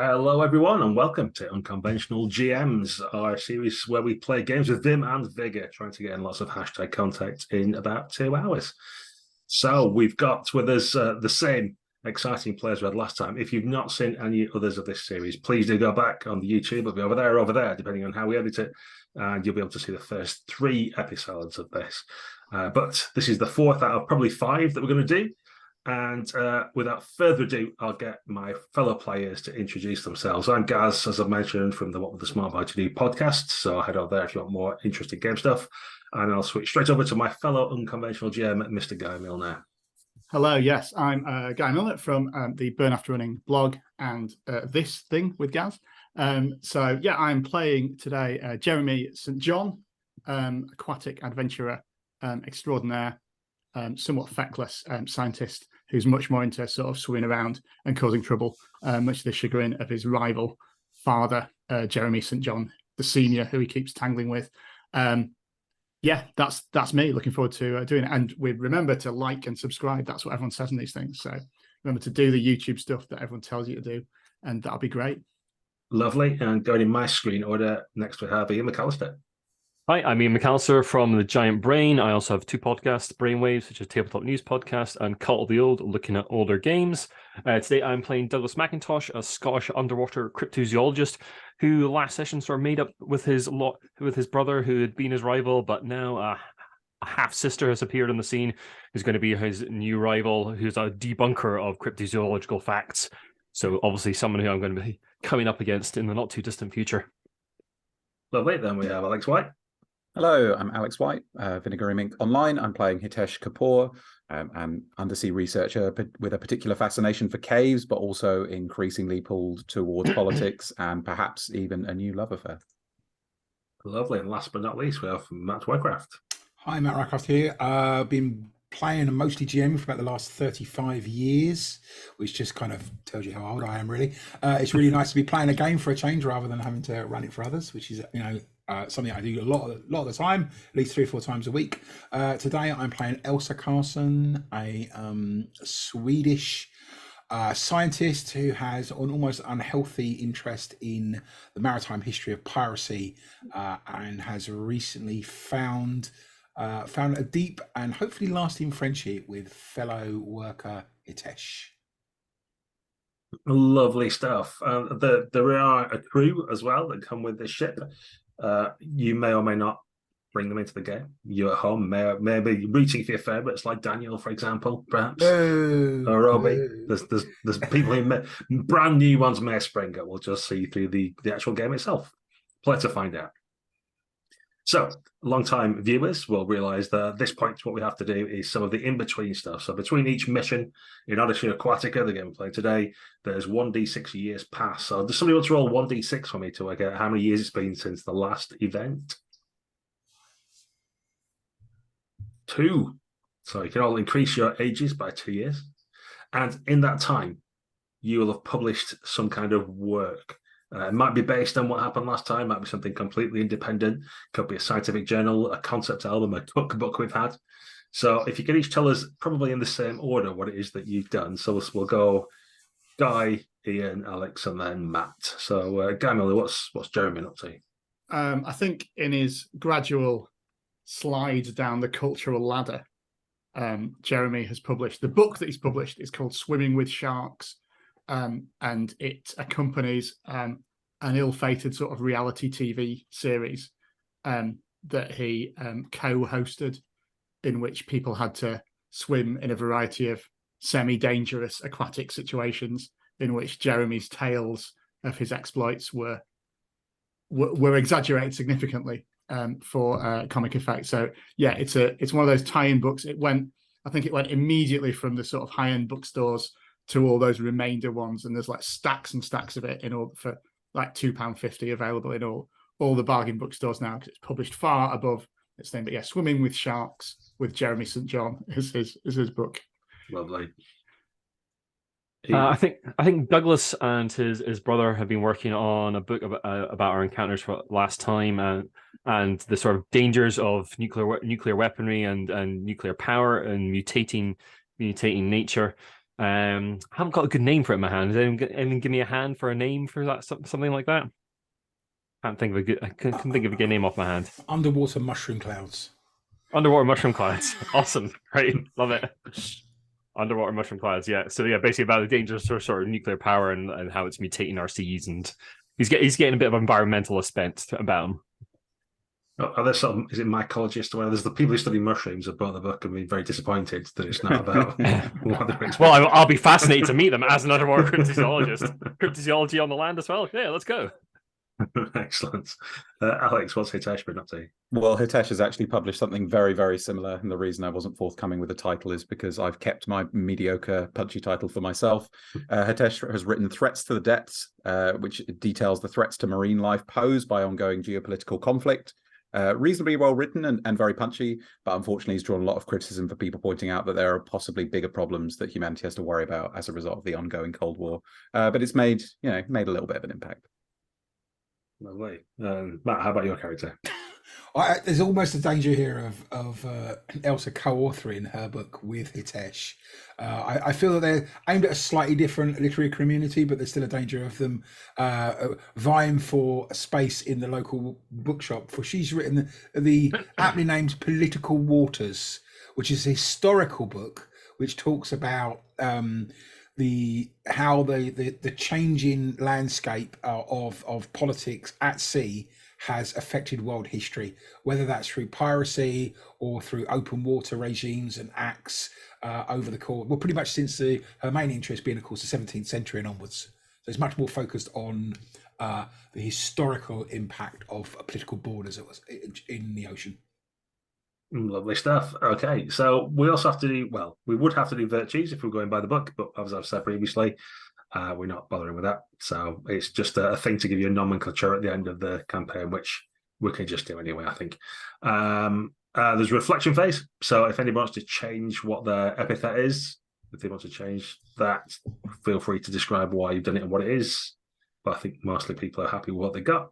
Hello, everyone, and welcome to Unconventional GMs, our series where we play games with vim and vigor, trying to get in lots of hashtag contact in about 2 hours. So we've got with us the same exciting players we had last time. If you've not seen any others of this series, please do go back on the YouTube. It'll be over there or over there, depending on how we edit it, and you'll be able to see the first 3 episodes of this. But this is the 4th out of probably 5 that we're going to do. And without further ado, I'll get my fellow players to introduce themselves. I'm Gaz, as I've mentioned, from the What Would the Smart Boy to Do podcast. So head over there if you want more interesting game stuff. And I'll switch straight over to my fellow unconventional GM, Mr. Guy Milner. Hello, yes, I'm Guy Milner from the Burn After Running blog and this thing with Gaz. I'm playing today Jeremy St. John, aquatic adventurer extraordinaire, somewhat feckless scientist who's much more into sort of swimming around and causing trouble, much to the chagrin of his rival father, Jeremy St. John, the senior, who he keeps tangling with. That's me. Looking forward to doing it. And we remember to like and subscribe. That's what everyone says in these things. So remember to do the YouTube stuff that everyone tells you to do, and that'll be great. Lovely. And going in my screen order, next we have Ian McAllister. Hi, I'm Ian McAllister from The Giant Brain. I also have 2 podcasts, Brainwaves, which is a tabletop news podcast, and Cult of the Old, looking at older games. Today I'm playing Douglas McIntosh, a Scottish underwater cryptozoologist who last session sort of made up with his brother who had been his rival, but now a half-sister has appeared on the scene who's going to be his new rival, who's a debunker of cryptozoological facts. So obviously someone who I'm going to be coming up against in the not-too-distant future. Lovely. Then we have Alex White. Hello, I'm Alex White, Vinegar Inc. Online. I'm playing Hitesh Kapoor, an undersea researcher with a particular fascination for caves, but also increasingly pulled towards politics and perhaps even a new love affair. Lovely. And last but not least, we have Matt Wycraft. Hi, Matt Wycraft here. I've been playing and mostly GM for about the last 35 years, which just kind of tells you how old I am, really. It's really nice to be playing a game for a change rather than having to run it for others, which is, something I do a lot of the time, at least 3 or 4 times a week. Today I'm playing Elsa Carlson, a Swedish scientist who has an almost unhealthy interest in the maritime history of piracy and has recently found a deep and hopefully lasting friendship with fellow worker Hitesh. Lovely stuff. There are a crew as well that come with this ship. You may or may not bring them into the game. You at home may be rooting for your favourites, like Daniel, for example, perhaps, or Robbie. There's people who brand new ones may spring up. We'll just see through the actual game itself. Play to find out. So, long-time viewers will realise that at this point, what we have to do is some of the in-between stuff. So, between each mission in Odyssey Aquatica, the game we played today, there's 1d6 years pass. So, does somebody want to roll 1d6 for me to work out how many years it's been since the last event? 2. So, you can all increase your ages by 2 years. And in that time, you will have published some kind of work. It might be based on what happened last time, might be something completely independent, could be a scientific journal, a concept album, a cookbook we've had. So if you can each tell us, probably in the same order, what it is that you've done. So we'll go Guy, Ian, Alex, and then Matt. So Guy Miller, what's Jeremy up to? I think in his gradual slide down the cultural ladder, Jeremy has published, the book that he's published is called Swimming with Sharks. And it accompanies an ill-fated sort of reality TV series that he co-hosted, in which people had to swim in a variety of semi-dangerous aquatic situations, in which Jeremy's tales of his exploits were exaggerated significantly for comic effect. So yeah, it's one of those tie-in books. I think it went immediately from the sort of high-end bookstores to all those remainder ones, and there's like stacks and stacks of it in all for like £2.50 available in all the bargain bookstores now, because it's published far above its name. But yeah, Swimming with Sharks with Jeremy St. John is his book. Lovely. I think Douglas and his brother have been working on a book about our encounters for last time, and the sort of dangers of nuclear weaponry and nuclear power and mutating nature. I haven't got a good name for it in my hand. Does anyone give me a hand for a name for that? Something like that. I couldn't think of a good name off my hand. Underwater mushroom clouds. Underwater mushroom clouds. Awesome. Great. Love it. Underwater mushroom clouds. Yeah. So yeah, basically about the dangers of sort of nuclear power and how it's mutating our seas, and he's getting a bit of environmentalist bent about him. Are there some? Is it mycologist? Where there's the people who study mushrooms have bought the book and been very disappointed that it's not about what they're expecting. Well, I'll be fascinated to meet them as an underwater cryptozoologist. Cryptozoology on the land as well. Yeah, let's go. Excellent. Alex, what's Hitesh been up to? Well, Hitesh has actually published something very, very similar. And the reason I wasn't forthcoming with the title is because I've kept my mediocre, punchy title for myself. Hitesh has written Threats to the Depths, which details the threats to marine life posed by ongoing geopolitical conflict. Reasonably well written and very punchy, but unfortunately he's drawn a lot of criticism for people pointing out that there are possibly bigger problems that humanity has to worry about as a result of the ongoing Cold War. But it's made a little bit of an impact. Lovely. Matt, how about your character? There's almost a danger here of Elsa co-authoring her book with Hitesh. I feel that they're aimed at a slightly different literary community, but there's still a danger of them vying for a space in the local bookshop. For she's written the aptly named Political Waters, which is a historical book which talks about the changing landscape of politics at sea has affected world history, whether that's through piracy or through open water regimes and acts over the course, well, pretty much since her main interest being, of course, the 17th century and onwards. So it's much more focused on the historical impact of political borders in the ocean. Lovely stuff. Okay, so we also have to do, well, we would have to do virtues if we're going by the book, but as I've said previously, we're not bothering with that. So it's just a thing to give you a nomenclature at the end of the campaign, which we can just do anyway, I think. There's a reflection phase. So if anybody wants to change what their epithet is, if they want to change that, feel free to describe why you've done it and what it is. But I think mostly people are happy with what they got.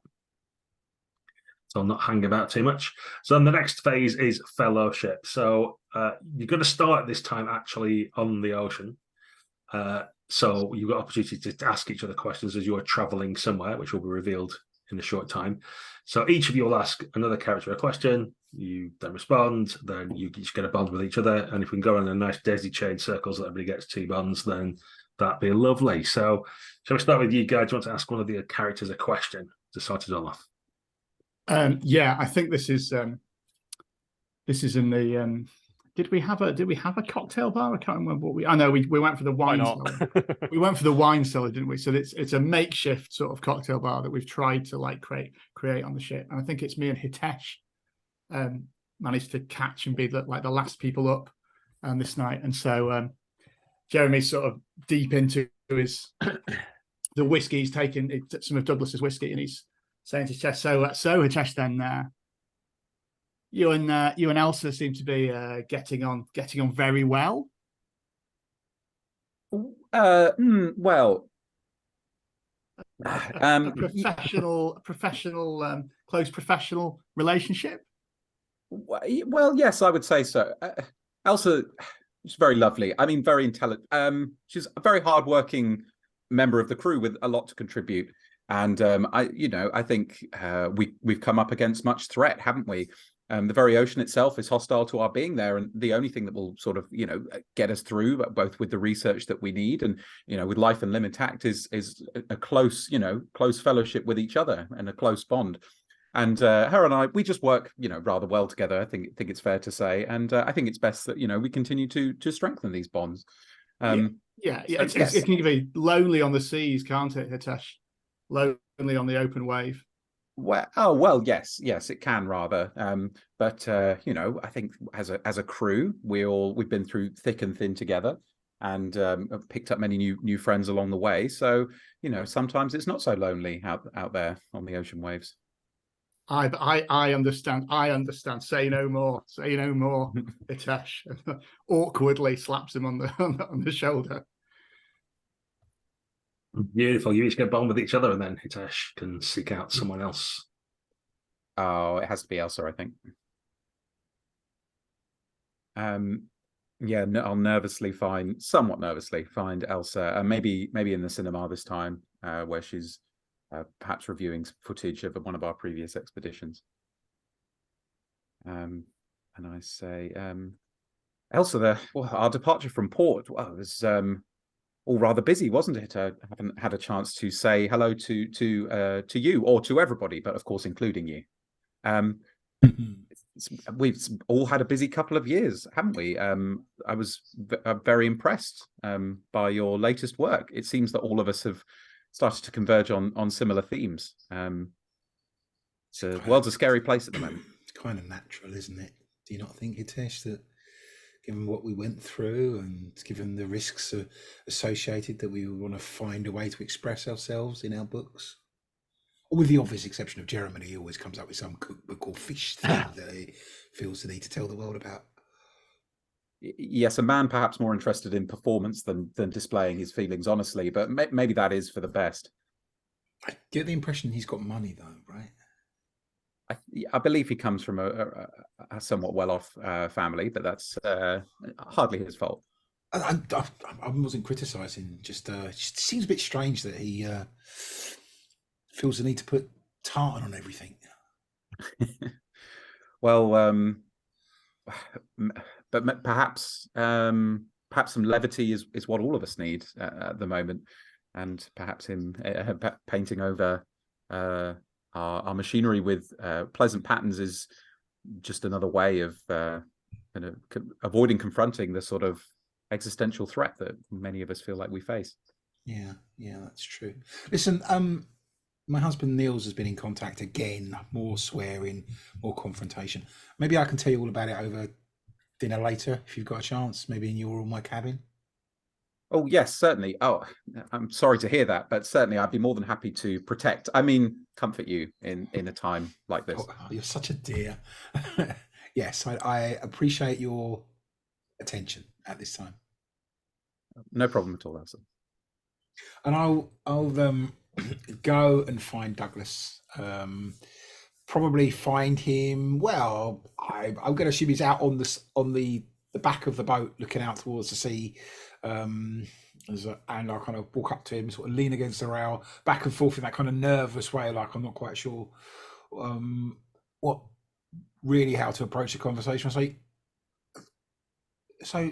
So I'll not hang about too much. So then the next phase is fellowship. So you're going to start this time actually on the ocean. So you've got opportunity to ask each other questions as you're traveling somewhere, which will be revealed in a short time. So each of you will ask another character a question. You then respond. Then you each get a bond with each other. And if we can go in a nice daisy chain circle so that everybody gets 2 bonds, then that'd be lovely. So shall we start with you guys? Do you want to ask one of the characters a question to start it all off? Yeah, I think this is in the. Did we have a cocktail bar? I can't remember what we. I know we went for the wine cellar. We went for the wine cellar, didn't we? So it's a makeshift sort of cocktail bar that we've tried to like create on the ship. And I think it's me and Hitesh managed to catch and be the last people up this night. And so Jeremy's sort of deep into his the whiskey. He's taken some of Douglas's whiskey and he's saying to Hitesh, so Hitesh, then you and Elsa seem to be getting on very well. Well, professional, close professional relationship. Well, yes, I would say so. Elsa is very lovely. I mean, very intelligent. She's a very hardworking member of the crew with a lot to contribute. And I think we've come up against much threat, haven't we? The very ocean itself is hostile to our being there, and the only thing that will sort of get us through, both with the research that we need and with life and limb intact, is a close fellowship with each other and a close bond. And her and I, we just work rather well together. I think it's fair to say, and I think it's best that we continue to strengthen these bonds. It can be lonely on the seas, can't it, Hitesh? Lonely on the open wave. Well, yes, it can rather. But I think as a crew, we've been through thick and thin together, and have picked up many new friends along the way. So sometimes it's not so lonely out there on the ocean waves. I understand. Say no more. Hitesh awkwardly slaps him on the shoulder. Beautiful. You each get bond with each other, and then Hitesh can seek out someone else. Oh, it has to be Elsa, I think. Yeah, I'll somewhat nervously find Elsa, and maybe in the cinema this time, where she's perhaps reviewing footage of one of our previous expeditions. And I say, Elsa, our departure from port, well, it was all rather busy, wasn't it? I haven't had a chance to say hello to you or to everybody, but of course, including you. We've all had a busy couple of years, haven't we? I was very impressed by your latest work. It seems that all of us have started to converge on similar themes. The world's a scary place at the moment. It's kind of natural, isn't it? Do you not think, Hitesh, that given what we went through and given the risks associated, that we would want to find a way to express ourselves in our books? With the obvious exception of Jeremy, he always comes up with some cookbook or fish thing that he feels the need to tell the world about. Yes, a man perhaps more interested in performance than displaying his feelings honestly, but maybe that is for the best. I get the impression he's got money, though, right? I believe he comes from a somewhat well-off family, but that's hardly his fault. I wasn't criticising. Just it seems a bit strange that he feels the need to put tartan on everything. Well, but perhaps some levity is what all of us need at the moment, and perhaps him painting over our machinery with pleasant patterns is just another way of avoiding confronting the sort of existential threat that many of us feel like we face. Yeah, that's true. Listen, my husband Niels has been in contact again. More swearing, more confrontation. Maybe I can tell you all about it over dinner later if you've got a chance. Maybe in your or my cabin. Oh yes, certainly. Oh, I'm sorry to hear that, but certainly I'd be more than happy to comfort you in a time like this. Oh, you're such a dear. Yes, I appreciate your attention at this time. No problem at all, Elsa. And I'll go and find Douglas. Probably find him. Well, I'm going to assume he's out on the back of the boat, looking out towards the sea. And I kind of walk up to him, sort of lean against the rail, back and forth in that kind of nervous way, like I'm not quite sure how to approach the conversation. I say, so,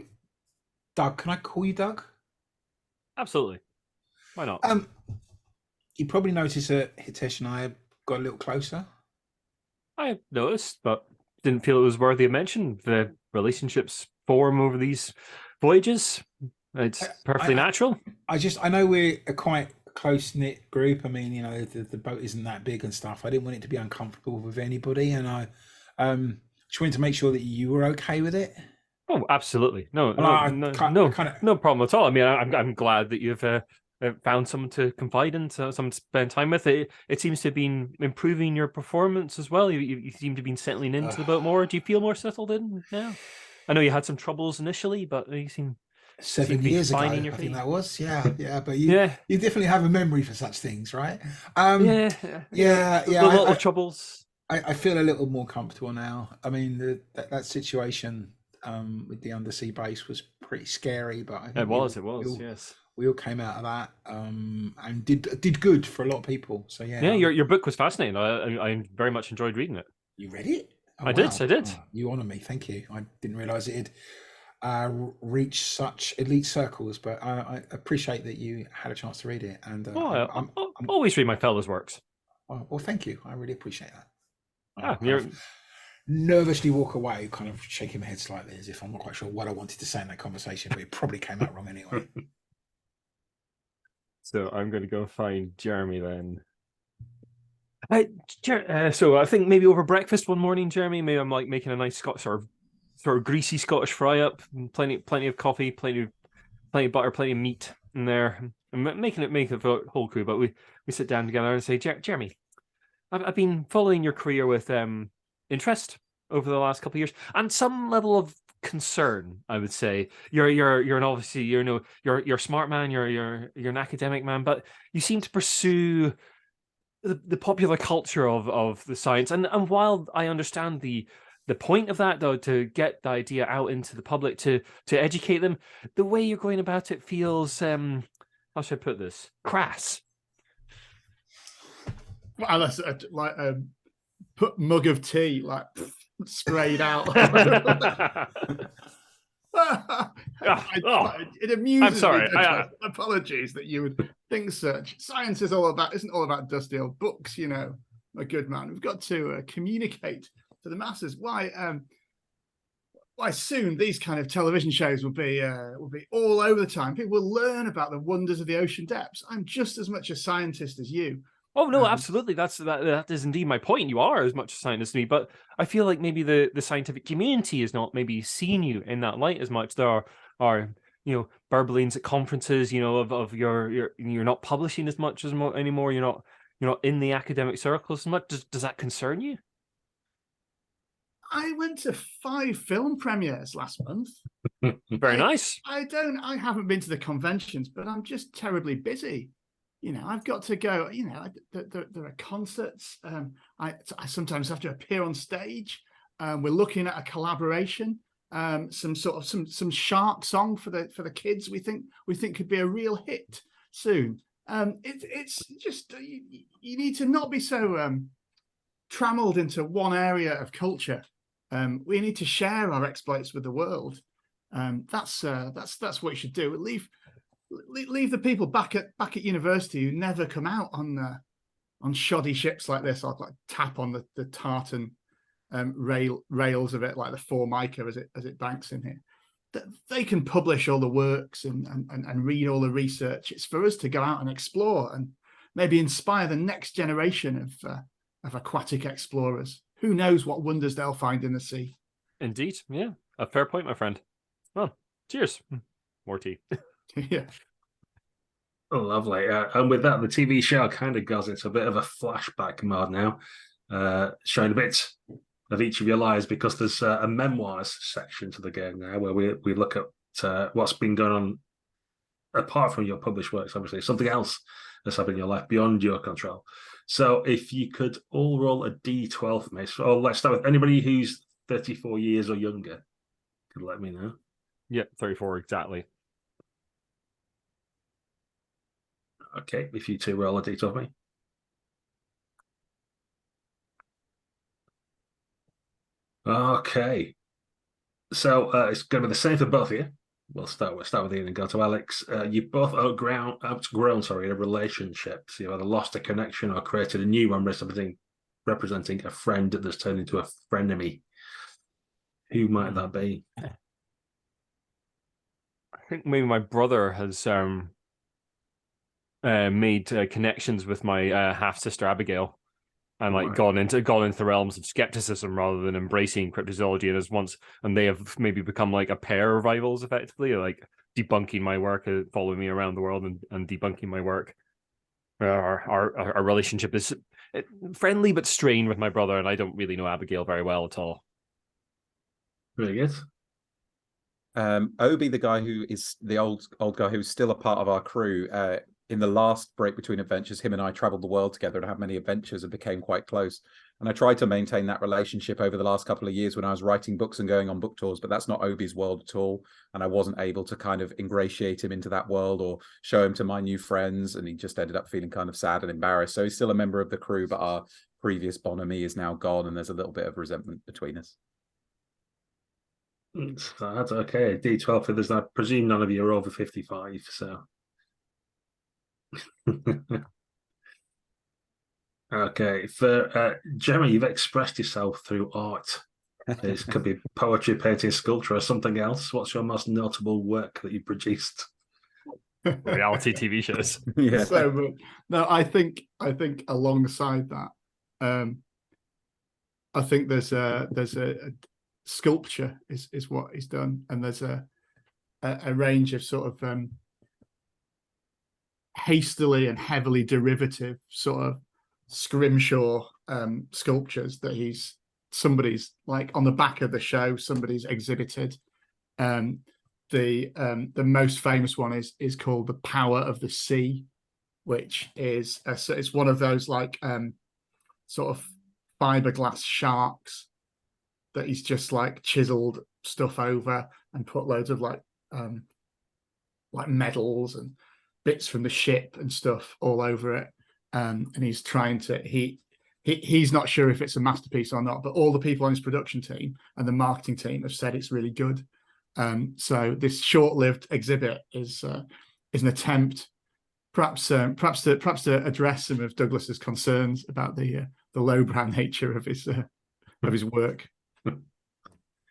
Doug, can I call you Doug? Absolutely. Why not? You probably noticed that Hitesh and I got a little closer. I noticed, but didn't feel it was worthy of mention. The relationships form over these voyages. It's perfectly natural. I know we're a quite close-knit group. I mean, the boat isn't that big and stuff. I didn't want it to be uncomfortable with anybody, and I just wanted to make sure that you were okay with it. Oh, absolutely. No problem at all. I mean, I'm glad that you've found someone to confide in, someone to spend time with. It seems to have been improving your performance as well. You seem to have been settling into the boat more. Do you feel more settled in now? I know you had some troubles initially, but you seem 7 years ago, I think that was. Yeah. But you definitely have a memory for such things, right? Yeah. A lot of troubles. I feel a little more comfortable now. I mean, that situation with the undersea base was pretty scary, but I think it was. Yes, we all came out of that and did good for a lot of people. So yeah. Your book was fascinating. I very much enjoyed reading it. You read it? I did. Oh, you honour me. Thank you. I didn't realise it had reached such elite circles, but I appreciate that you had a chance to read it. And I'm always read my fellows' works. Well, thank you. I really appreciate that. You're nervously walk away, kind of shaking my head slightly as if I'm not quite sure what I wanted to say in that conversation, but it probably came out wrong anyway. So I'm going to go find Jeremy then. So I think maybe over breakfast one morning, Jeremy, maybe I'm like making a nice sort of greasy Scottish fry up, plenty of coffee, plenty of butter, plenty of meat in there. I'm making it for the whole crew, but we sit down together and say, Jeremy, I've been following your career with interest over the last couple of years and some level of concern, I would say. You're an obviously you're a smart man, you're an academic man, but you seem to pursue the popular culture of the science, and while I understand the the point of that, though, to get the idea out into the public, to educate them, the way you're going about it feels, how should I put this? Crass. Well, that's like a mug of tea, like sprayed out. It amuses I'm sorry. me. Apologies that you would think such. Science isn't all about dusty old books, you know, my good man. We've got to communicate to the masses. Why soon these kind of television shows will be all over the time. People will learn about the wonders of the ocean depths. I'm just as much a scientist as you. Oh no, absolutely. That is indeed my point. You are as much a scientist as me, but I feel like maybe the scientific community is not maybe seeing you in that light as much. There are burbelings at conferences, of you're not publishing as much anymore. You're not in the academic circles as much. Does that concern you? I went to 5 film premieres last month. Very nice. I haven't been to the conventions, but I'm just terribly busy. I've got to go. There are concerts. I sometimes have to appear on stage. We're looking at a collaboration. Some shark song for the kids. We think could be a real hit soon. It's just you need to not be so trammeled into one area of culture. We need to share our exploits with the world. That's what you should do. Leave the people back at university who never come out on shoddy ships like this. I'll like tap on the tartan rails of it, like the Formica as it banks in here. That they can publish all the works and read all the research. It's for us to go out and explore and maybe inspire the next generation of aquatic explorers. Who knows what wonders they'll find in the sea? Indeed, yeah, a fair point, my friend. Well, cheers. More tea. Yeah. Oh, lovely. And with that, the TV show kind of goes into a bit of a flashback mode now, showing a bit of each of your lives, because there's a memoirs section to the game now where we look at what's been going on apart from your published works, obviously, something else that's happened in your life beyond your control. So if you could all roll a D12 for me. So let's start with anybody who's 34 years or younger. Could let me know. Yep, 34 exactly. Okay, if you two roll a D12 for me. Okay. So it's going to be the same for both of you. We'll start with Ian and go to Alex. You both outgrown in a relationship. So you either lost a connection or created a new one representing a friend that's turned into a frenemy. Who might that be? I think maybe my brother has made connections with my half sister Abigail, and like gone into the realms of skepticism rather than embracing cryptozoology, and they have maybe become like a pair of rivals, effectively, like debunking my work, following me around the world and debunking my work. Our relationship is friendly but strained with my brother, and I don't really know Abigail very well at all. Really good. Obi, the guy who is the old guy who's still a part of our crew, in the last break between adventures, him and I traveled the world together and had many adventures and became quite close. And I tried to maintain that relationship over the last couple of years when I was writing books and going on book tours, but that's not Obi's world at all. And I wasn't able to kind of ingratiate him into that world or show him to my new friends. And he just ended up feeling kind of sad and embarrassed. So he's still a member of the crew, but our previous bonhomie is now gone. And there's a little bit of resentment between us. That's okay. D12 for this. I presume none of you are over 55, so. Okay, for Jeremy, you've expressed yourself through art. This could be poetry, painting, sculpture, or something else. What's your most notable work that you produced? Reality TV shows. Yeah. So, no, I think alongside that, I think there's a sculpture is what he's done, and there's a range of sort of hastily and heavily derivative sort of scrimshaw sculptures that somebody's like on the back of the show, somebody's exhibited. The most famous one is called The Power of the Sea, which is it's one of those like sort of fiberglass sharks that he's just like chiseled stuff over and put loads of like medals and bits from the ship and stuff all over it. And he's trying to he's not sure if it's a masterpiece or not, but all the people on his production team and the marketing team have said it's really good. So this short-lived exhibit is an attempt, perhaps to address some of Douglas's concerns about the lowbrow nature of his work.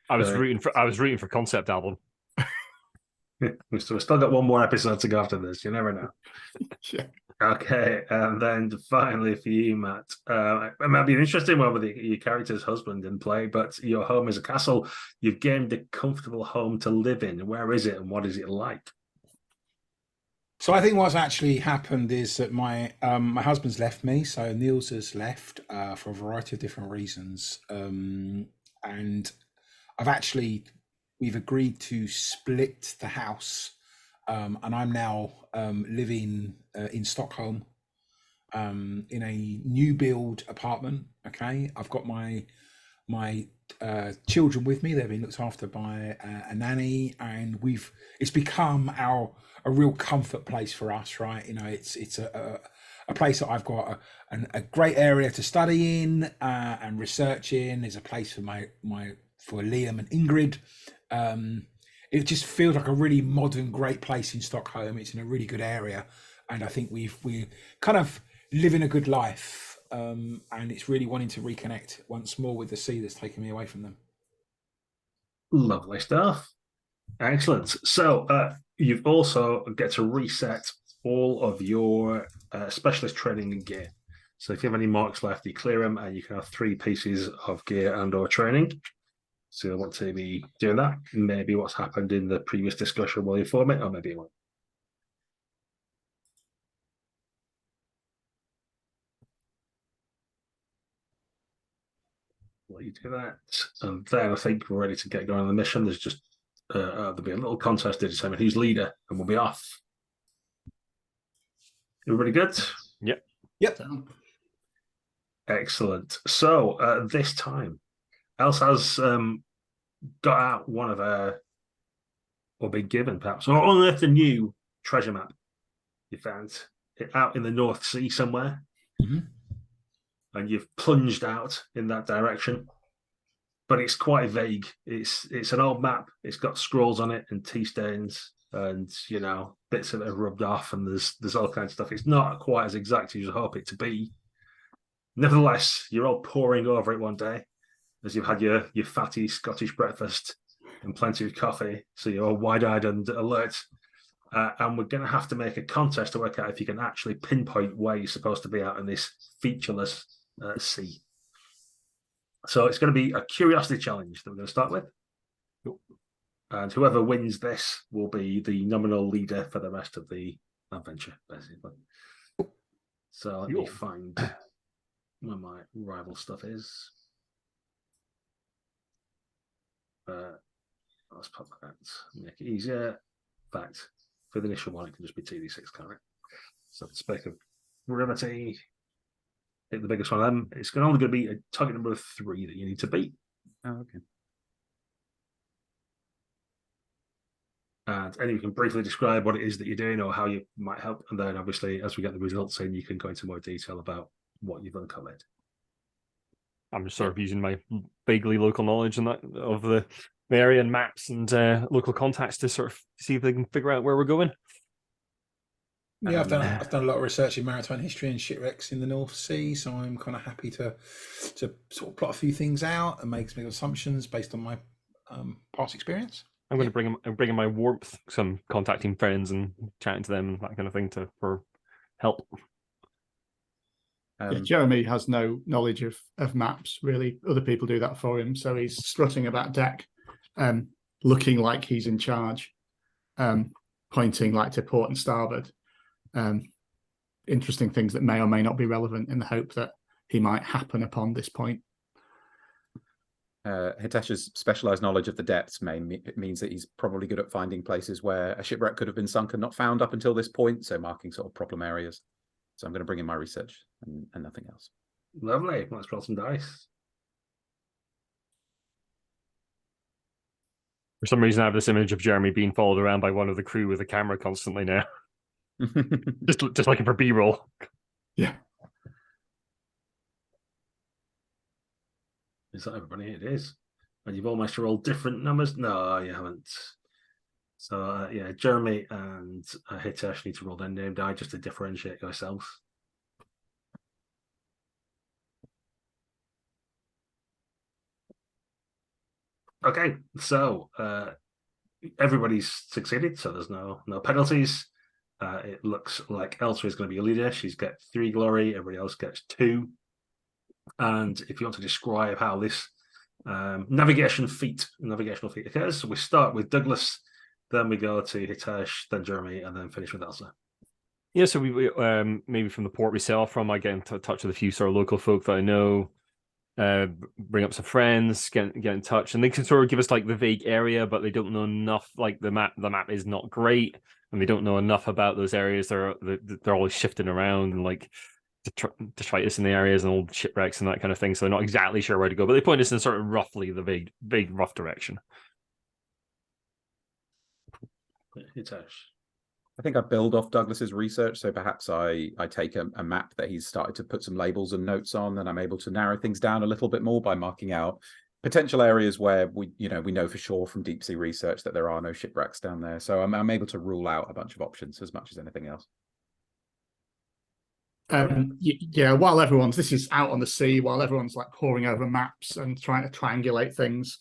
I was rooting for concept album. We've still got one more episode to go after this. You never know. Yeah. Okay, and then finally for you, Matt, it might be an interesting one with your character's husband in play, but your home is a castle. You've gained a comfortable home to live in. Where is it and what is it like? So I think what's actually happened is that my husband's left me, so Niels has left for a variety of different reasons, and we've agreed to split the house, and I'm now living in Stockholm in a new build apartment. Okay, I've got my children with me. They've been looked after by a nanny, and it's become a real comfort place for us, right? You know, it's a place that I've got a great area to study in and research in. There's a place for for Liam and Ingrid. It just feels like a really modern, great place in Stockholm. It's in a really good area, and I think we kind of living a good life. And it's really wanting to reconnect once more with the sea that's taken me away from them. Lovely stuff. Excellent. So you've also get to reset all of your specialist training and gear. So if you have any marks left, you clear them, and you can have 3 pieces of gear and/or training. So you'll want to be doing that. Maybe what's happened in the previous discussion will inform it, or maybe it won't. Let you do that, and then I think we're ready to get going on the mission. There's just there'll be a little contest to determine who's leader, and we'll be off. Everybody good? Yep. Excellent. So this time, Elsa's got out one of her, or been given perhaps, or unearthed a new treasure map. You found it out in the North Sea somewhere. Mm-hmm. And you've plunged out in that direction, but it's quite vague. It's an old map. It's got scrolls on it and tea stains, and bits of it are rubbed off, and there's all kinds of stuff. It's not quite as exact as you hope it to be. Nevertheless, you're all poring over it one day as you've had your fatty Scottish breakfast and plenty of coffee, so you're all wide-eyed and alert. And we're going to have to make a contest to work out if you can actually pinpoint where you're supposed to be out in this featureless sea. So it's going to be a curiosity challenge that we're going to start with. Cool. And whoever wins this will be the nominal leader for the rest of the adventure, basically. So let me find where my rival stuff is. Let's pop that, make it easier. In fact, for the initial one, it can just be TD6, can't it? So for the sake of brevity, pick the biggest one of them. It's only going to be a target number of 3 that you need to beat. Oh, okay. And you can briefly describe what it is that you're doing or how you might help. And then obviously, as we get the results in, you can go into more detail about what you've uncovered. I'm just sort of using my vaguely local knowledge and that of the area and maps and local contacts to sort of see if they can figure out where we're going. Yeah, I've done a lot of research in maritime history and shipwrecks in the North Sea, so I'm kind of happy to sort of plot a few things out and make some assumptions based on my past experience. I'm going to bring in my warmth, some contacting friends and chatting to them and that kind of thing for help. Jeremy has no knowledge of maps, really. Other people do that for him, so he's strutting about deck, looking like he's in charge, pointing like to port and starboard. Interesting things that may or may not be relevant in the hope that he might happen upon this point. Hitesh's specialized knowledge of the depths means that he's probably good at finding places where a shipwreck could have been sunk and not found up until this point, so marking sort of problem areas. So I'm going to bring in my research and nothing else. Lovely. Let's roll some dice. For some reason, I have this image of Jeremy being followed around by one of the crew with a camera constantly now. just looking for B-roll. Yeah. Is that everybody? It is. And you've all managed to roll different numbers? No, you haven't. So, yeah, Jeremy and Hitesh need to roll their name die just to differentiate yourselves. Okay, so everybody's succeeded, so there's no penalties. It looks like Elsa is going to be a leader. She's got 3 glory. Everybody else gets 2. And if you want to describe how this navigational feat occurs, so we start with Douglas, then we go to Hitesh, then Jeremy, and then finish with Elsa. Yeah, so we maybe from the port we sail from, I get in touch with a few sort of local folk that I know. Bring up some friends, get in touch, and they can sort of give us like the vague area, but they don't know enough. Like the map is not great, and they don't know enough about those areas. They're always shifting around and like detritus in the areas and old shipwrecks and that kind of thing. So they're not exactly sure where to go, but they point us in sort of roughly the vague rough direction. Hitesh. I think I build off Douglas's research, so perhaps I take a map that he's started to put some labels and notes on, and I'm able to narrow things down a little bit more by marking out potential areas where we know for sure from deep sea research that there are no shipwrecks down there. So I'm able to rule out a bunch of options as much as anything else. Yeah, while this is out on the sea, while everyone's like poring over maps and trying to triangulate things,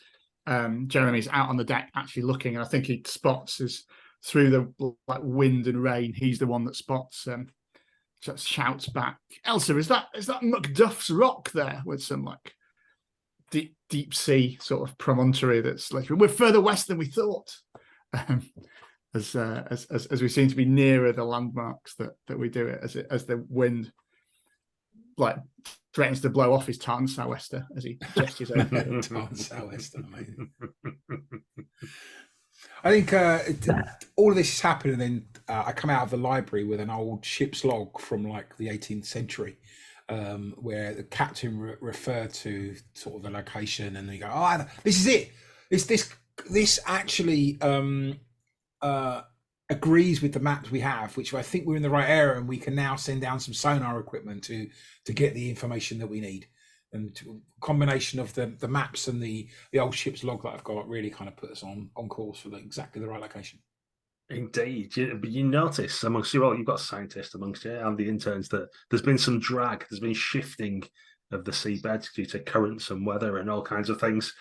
Jeremy's out on the deck actually looking, and I think he spots through the like wind and rain. He's the one that spots just shouts back, Elsa, is that Macduff's rock there with some like deep sea sort of promontory that's like, we're further west than we thought. As we seem to be nearer the landmarks that we do it, as the wind like threatens to blow off his tartan sou'wester as he gestures over. Tartan sou'wester, amazing. I think all of this is happening, and then I come out of the library with an old ship's log from like the 18th century, where the captain referred to sort of the location, and you go, "Oh, this is it. This actually agrees with the maps we have, which I think we're in the right area, and we can now send down some sonar equipment to get the information that we need." And combination of the maps and the old ship's log that I've got really kind of put us on course for exactly the right location. Indeed, but you notice amongst you all, you've got scientists amongst you and the interns, that there's been some drag, there's been shifting of the seabed due to currents and weather and all kinds of things.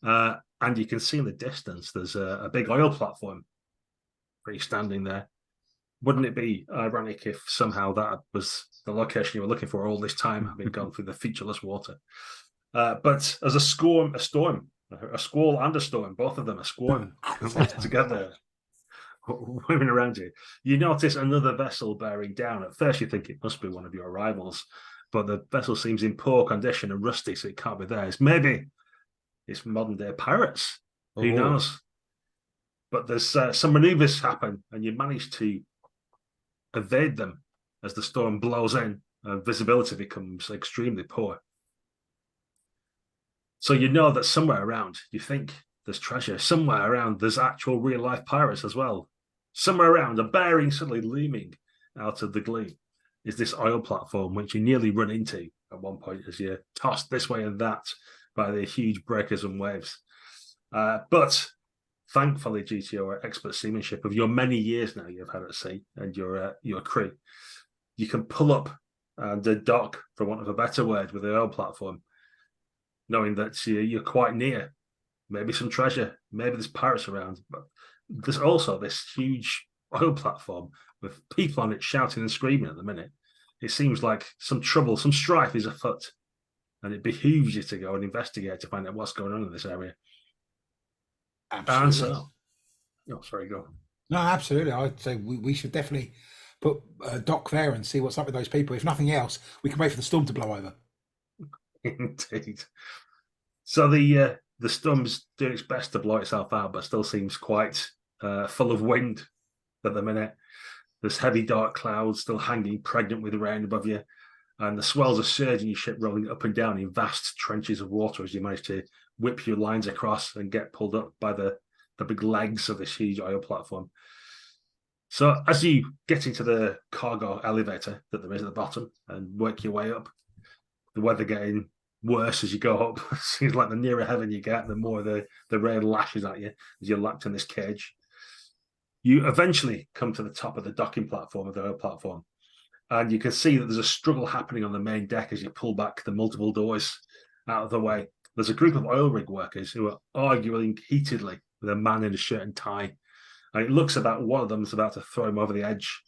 And you can see in the distance there's a big oil platform standing there. Wouldn't it be ironic if somehow that was the location you were looking for all this time, having gone through the featureless water? But as a squall and a storm, both of them a squall together, moving around you, you notice another vessel bearing down. At first you think it must be one of your rivals, but the vessel seems in poor condition and rusty, so it can't be theirs. Maybe it's modern day pirates. Who knows? But there's some maneuvers happen, and you manage to evade them as the storm blows in and visibility becomes extremely poor. So you know that somewhere around, you think there's treasure. Somewhere around, there's actual real-life pirates as well. Somewhere around, a bearing suddenly looming out of the gloom is this oil platform, which you nearly run into at one point as you're tossed this way and that by the huge breakers and waves. But thankfully, due to your expert seamanship of your many years now you've had at sea and your crew, you can pull up and dock, for want of a better word, with the oil platform, knowing that you're quite near. Maybe some treasure, maybe there's pirates around, but there's also this huge oil platform with people on it shouting and screaming at the minute. It seems like some trouble, some strife is afoot, and it behooves you to go and investigate to find out what's going on in this area. Absolutely. And so, sorry, go. No, absolutely. I'd say we should definitely put a dock there and see what's up with those people. If nothing else, we can wait for the storm to blow over. Indeed. So the storm's doing its best to blow itself out, but still seems quite full of wind at the minute. There's heavy dark clouds still hanging pregnant with rain above you, and the swells are surging your ship, rolling up and down in vast trenches of water as you manage to whip your lines across and get pulled up by the big legs of this huge oil platform. So as you get into the cargo elevator that there is at the bottom and work your way up, the weather getting worse as you go up. Seems like the nearer heaven you get, the more the rain lashes at you as you're locked in this cage. You eventually come to the top of the docking platform of the oil platform, and you can see that there's a struggle happening on the main deck as you pull back the multiple doors out of the way. There's a group of oil rig workers who are arguing heatedly with a man in a shirt and tie. And it looks about one of them is about to throw him over the edge.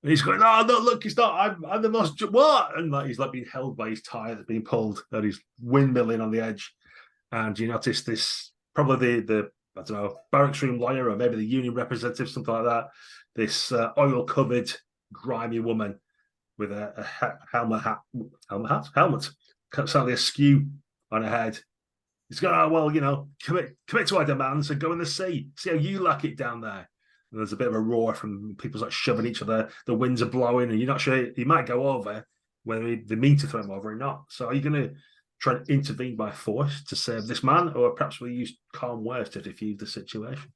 And he's going, "Oh, no, look, he's not. I'm the most, what?" And like he's like being held by his tie that's being pulled, and he's windmilling on the edge. And you notice this, probably the I don't know, barracks room lawyer or maybe the union representative, something like that. This oil-covered, grimy woman with a helmet, slightly askew on her head. He's going, "Oh, well, commit to our demands and go in the sea. See how you like it down there." And there's a bit of a roar from people like shoving each other. The winds are blowing, and you're not sure he might go over, whether they mean to throw him over or not. So are you going to try and intervene by force to save this man, or perhaps we use calm words to diffuse the situation?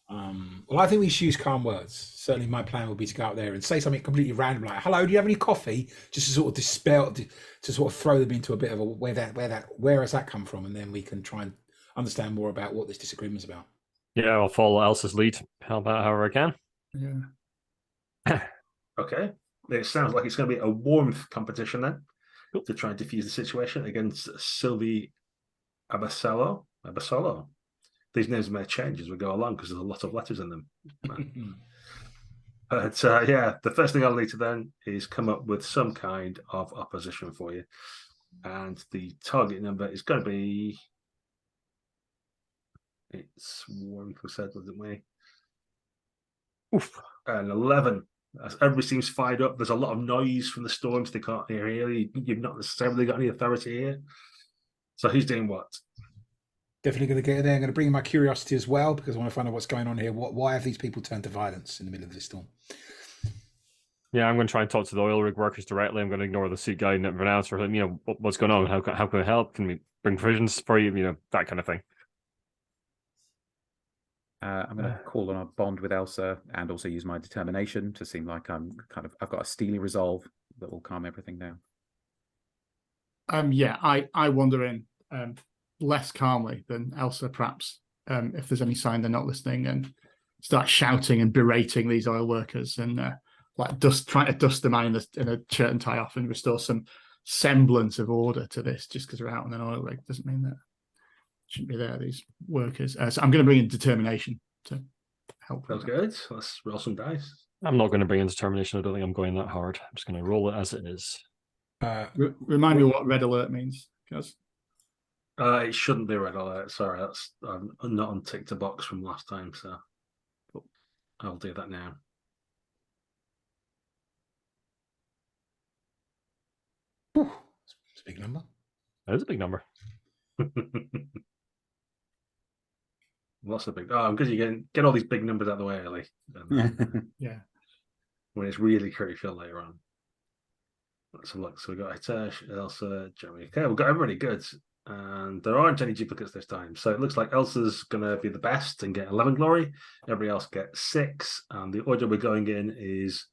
Well, I think we should use calm words. Certainly my plan would be to go out there and say something completely random, like, "Hello, do you have any coffee?" Just to sort of dispel, to sort of throw them into a bit of a where has that come from? And then we can try and understand more about what this disagreement is about. Yeah, I'll follow Elsa's lead. Help out however I can. Yeah. Okay. It sounds like it's going to be a warmth competition then, Cool. to try and diffuse the situation against Sylvie Abasolo. These names may change as we go along because there's a lot of letters in them. But yeah, the first thing I'll need to then is come up with some kind of opposition for you. And the target number is going to be... It's warmth, we said, wasn't we? Oof. An 11. As everybody seems fired up. There's a lot of noise from the storms. They can't hear you. You've not necessarily got any authority here. So who's doing what? Definitely going to get in there. I'm going to bring in my curiosity as well, because I want to find out what's going on here. Why have these people turned to violence in the middle of this storm? Yeah, I'm going to try and talk to the oil rig workers directly. I'm going to ignore the suit guy and everyone else for him. What's going on? How can we help? Can we bring provisions for you? That kind of thing. I'm going to call on a bond with Elsa and also use my determination to seem like I've got a steely resolve that will calm everything down. Yeah, I wander in less calmly than Elsa, perhaps, if there's any sign they're not listening, and start shouting and berating these oil workers and trying to dust the man in a shirt and tie off and restore some semblance of order to this. Just because they're out on an oil rig doesn't mean that shouldn't be there, these workers. So I'm going to bring in determination to help. That's good. Let's roll some dice. I'm not going to bring in determination. I don't think I'm going that hard. I'm just going to roll it as it is. Remind me what red alert means, guys. It shouldn't be red alert. Sorry, I'm not unticked a box from last time, so I'll do that now. It's a big number. That is a big number. Lots of big. Oh, because you get all these big numbers out of the way early. Yeah. When it's really crucial later on. Let's have a look. So we've got Hitesh, Elsa, Jeremy. Okay, we've got everybody good. And there aren't any duplicates this time. So it looks like Elsa's going to be the best and get 11 glory. Everybody else gets 6. And the order we're going in is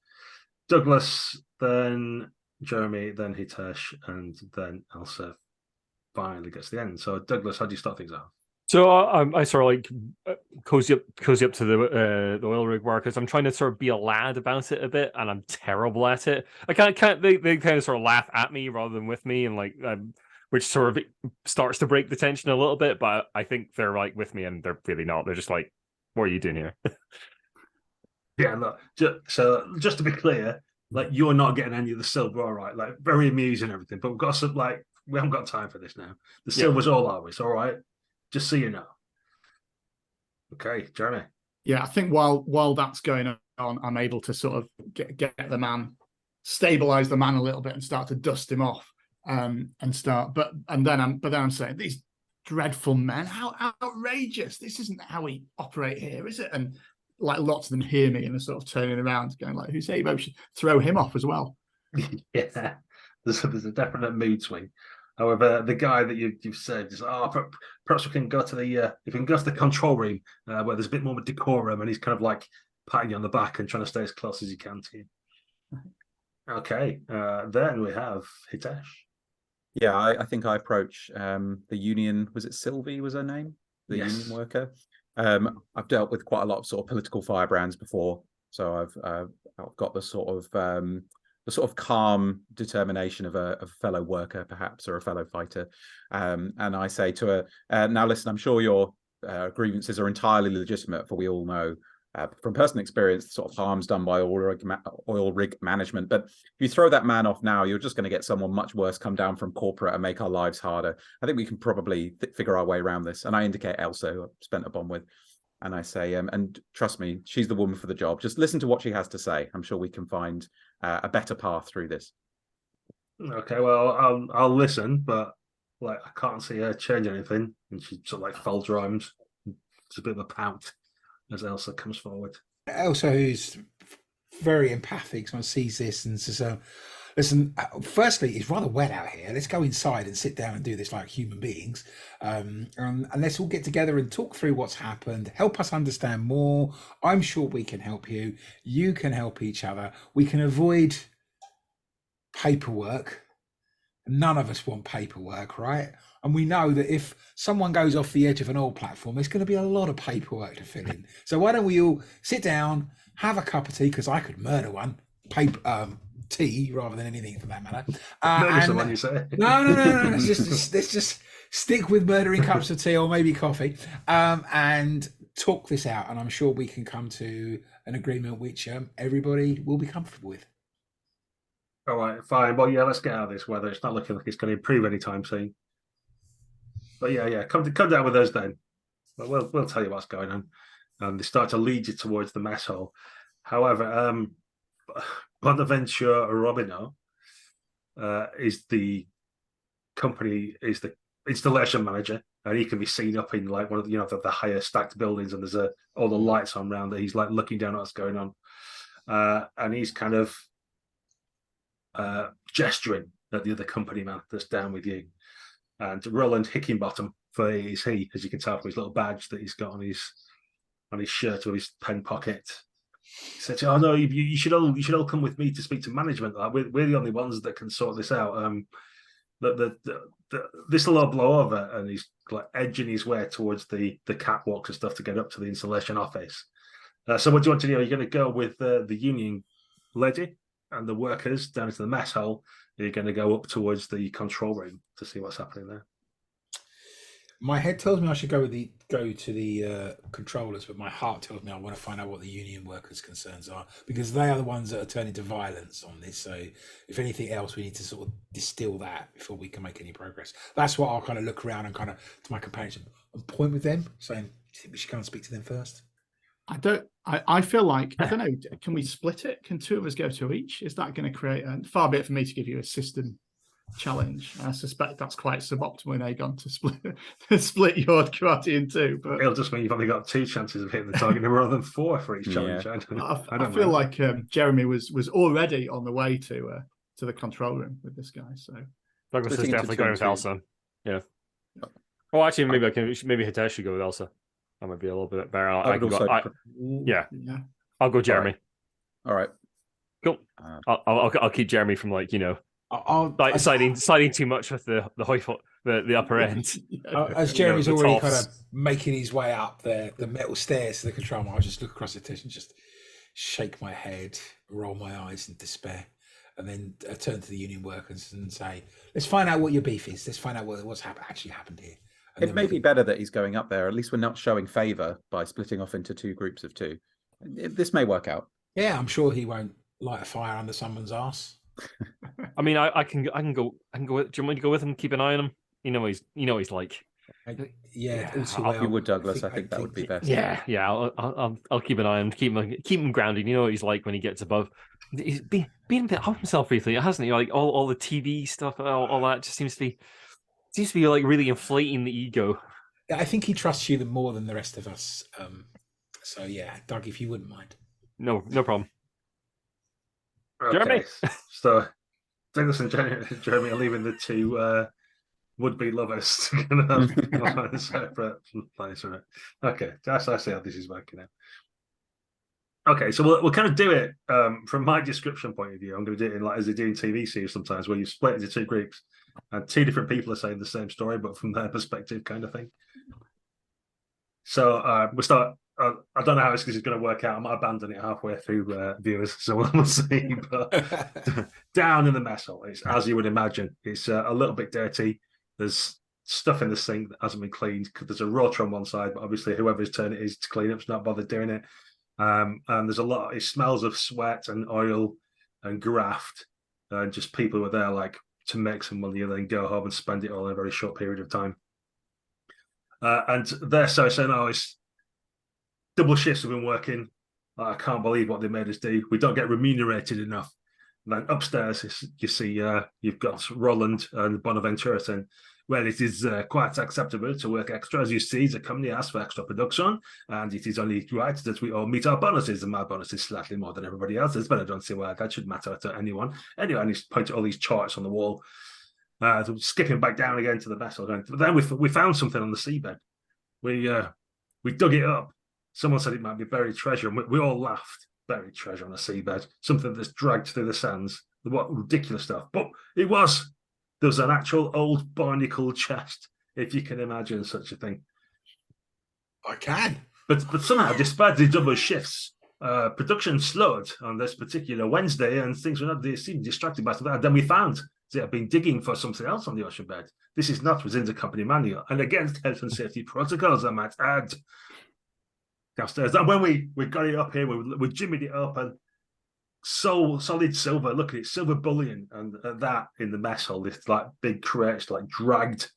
Douglas, then Jeremy, then Hitesh, and then Elsa finally gets the end. So Douglas, how do you start things off? So I sort of cozy up to the oil rig workers. I'm trying to sort of be a lad about it a bit, and I'm terrible at it. I can't. They kind of sort of laugh at me rather than with me, and which sort of starts to break the tension a little bit. But I think they're with me, and they're really not. They're just like, "What are you doing here?" Yeah, look. Just to be clear, you're not getting any of the silver, all right? Very amusing and everything, but we've got some we haven't got time for this now. The silver's all ours, all right? Just so you know. Okay, Jeremy. Yeah, I think while that's going on, I'm able to sort of get the man, stabilize the man a little bit, and start to dust him off, and then I'm saying, these dreadful men, how outrageous! This isn't how we operate here, is it? And lots of them hear me and are sort of turning around, going "Who's he? Maybe we should throw him off as well." Yeah, there's a definite mood swing. However, the guy that you've said is, perhaps we can go to the control room where there's a bit more decorum, and he's kind of like patting you on the back and trying to stay as close as he can to you. Okay, then we have Hitesh. Yeah, I think I approach the union. Was it Sylvie? Was her name? The Yes. union worker. I've dealt with quite a lot of sort of political firebrands before, so I've got the sort of calm determination of a fellow worker, perhaps, or a fellow fighter. And I say to her, now listen, I'm sure your grievances are entirely legitimate, for we all know from personal experience the sort of harms done by oil rig management. But if you throw that man off now, you're just going to get someone much worse come down from corporate and make our lives harder. I think we can probably figure our way around this. And I indicate Elsa, who I've spent a bomb with. And I say, and trust me, she's the woman for the job. Just listen to what she has to say. I'm sure we can find a better path through this. Okay, well, I'll listen, but like I can't see her change anything. And she sort of like folds her arms. It's a bit of a pout as Elsa comes forward. Elsa, who's very empathic, someone sees this and says, listen, firstly, it's rather wet out here. Let's go inside and sit down and do this like human beings. And let's all get together and talk through what's happened. Help us understand more. I'm sure we can help you. You can help each other. We can avoid paperwork. None of us want paperwork, right? And we know that if someone goes off the edge of an oil platform, there's going to be a lot of paperwork to fill in. So why don't we all sit down, have a cup of tea, because I could murder one, tea rather than anything for that matter. Murder someone, you say? No. Let's just stick with murdering cups of tea or maybe coffee, and talk this out. And I'm sure we can come to an agreement which everybody will be comfortable with. All right, fine. Well, yeah, let's get out of this weather. It's not looking like it's going to improve anytime soon. But yeah, come down with us then. But we'll tell you what's going on. And they start to lead you towards the mess hall. However, Bonaventure Robino is the installation manager, and he can be seen up in like one of the higher stacked buildings, and there's all the lights on around that. He's like looking down at what's going on, and he's kind of gesturing at the other company man that's down with you. And Roland Hickinbottom is he, as you can tell from his little badge that he's got on his shirt or his pen pocket. He said, "Oh no, you should all come with me to speak to management. We're the only ones that can sort this out. This will all blow over." And he's like edging his way towards the catwalks and stuff to get up to the installation office. So what do you want to do? Are you going to go with the union lady and the workers down into the mess hall? You're going to go up towards the control room to see what's happening there. My head tells me I should go to the controllers, but my heart tells me I want to find out what the union workers' concerns are, because they are the ones that are turning to violence on this. So if anything else, we need to sort of distill that before we can make any progress. That's what I'll kind of look around and kind of to my companions and point with them, saying, "Do you think we should go and speak to them first?" I feel like, I don't know, can we split it? Can two of us go to each? Is that going to create far be it for me to give you a system challenge? I suspect that's quite suboptimal in Aegon to split your karate in two. But it'll just mean you've only got 2 chances of hitting the target rather than 4 for each challenge. Yeah. I feel like Jeremy was already on the way to the control room with this guy. So Douglas is definitely going with Elsa. Yeah. Well, actually, maybe Hitesh should go with Elsa. That might be a little bit better. I'll go Jeremy. All right. Cool. I'll keep Jeremy from sliding too much with the upper end. As Jeremy's already kind of making his way up the metal stairs to the control room, I'll just look across the table and just shake my head, roll my eyes in despair, and then turn to the union workers and say, "Let's find out what your beef is. Let's find out what's actually happened here." It may be better that he's going up there. At least we're not showing favour by splitting off into 2 groups of 2. This may work out. Yeah, I'm sure he won't light a fire under someone's arse. I mean, I can go. Do you want me to go with him? Keep an eye on him. You know he's like. If you would, Douglas, I think that would be best. Yeah. I'll keep an eye on him. Keep him grounded. You know what he's like when he gets above. He's been a bit off himself recently, hasn't he? Like all the TV stuff, all that just seems to be like really inflating the ego. I think he trusts you more than the rest of us. So yeah, Doug, if you wouldn't mind. No problem. Okay. Jeremy. So Douglas and Jeremy are leaving the would-be lovers going to find a separate place, right? Okay, that's I see how this is working out. Okay, so we'll kind of do it from my description point of view. I'm going to do it in, like as they do in TV series sometimes, where you split into two groups and two different people are saying the same story, but from their perspective, kind of thing. So we'll start. I don't know how this is going to work out. I might abandon it halfway through, viewers, so we'll see. But down in the mess hall, it's as you would imagine. It's a little bit dirty. There's stuff in the sink that hasn't been cleaned. There's a rotor on one side, but obviously whoever's turn it is to clean up's not bothered doing it. And there's a lot. It smells of sweat and oil and graft, and just people who are there like to make some money and then go home and spend it all in a very short period of time. And they're so saying, "Oh, it's double shifts have been working. I can't believe what they made us do. We don't get remunerated enough." And then upstairs, you see you've got Roland and Bonaventura saying, "Well, it is quite acceptable to work extra. As you see, the company asks for extra production, and it is only right that we all meet our bonuses. And my bonus is slightly more than everybody else's, but I don't see why that should matter to anyone." Anyway, and he's pointed all these charts on the wall. Skipping back down again to the vessel. But then we found something on the seabed. We dug it up. Someone said it might be buried treasure, and we all laughed. Buried treasure on the seabed, something that's dragged through the sands. What ridiculous stuff! But it was. There was an actual old barnacle chest, if you can imagine such a thing. I can. But somehow, despite the double shifts, production slowed on this particular Wednesday, and things were not. They seemed distracted by that. Then we found they have been digging for something else on the ocean bed. This is not within the company manual and against health and safety protocols, I might add. Downstairs, and when we got it up here, we jimmied it up, and solid silver. Look at it, silver bullion, and that in the mess hall, this like big crates, like dragged,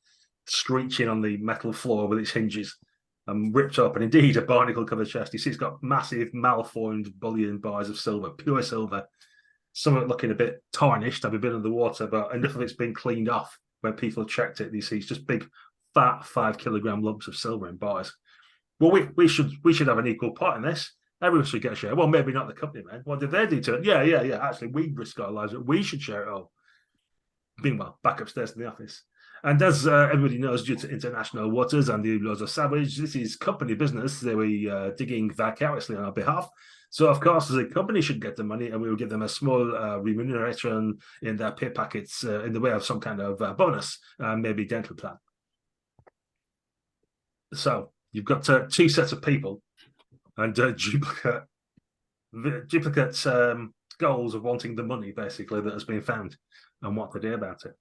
screeching on the metal floor with its hinges, and ripped up. And indeed, a barnacle-covered chest. You see, it's got massive, malformed bullion bars of silver, pure silver. Some of it looking a bit tarnished, having been in the water, but enough of it's been cleaned off when people have checked it. You see, it's just big, fat 5-kilogram lumps of silver in bars. Well, we should have an equal part in this. Everyone should get a share. Well, maybe not the company, man. What did they do to it? Yeah. Actually, we risk our lives, but we should share it all. Meanwhile, back upstairs in the office. And as everybody knows, due to international waters and the laws of salvage, this is company business. They were digging vicariously on our behalf. So, of course, the company should get the money, and we will give them a small remuneration in their pay packets in the way of some kind of bonus, maybe dental plan. So you've got two sets of people and duplicate goals of wanting the money, basically, that has been found and what to do about it.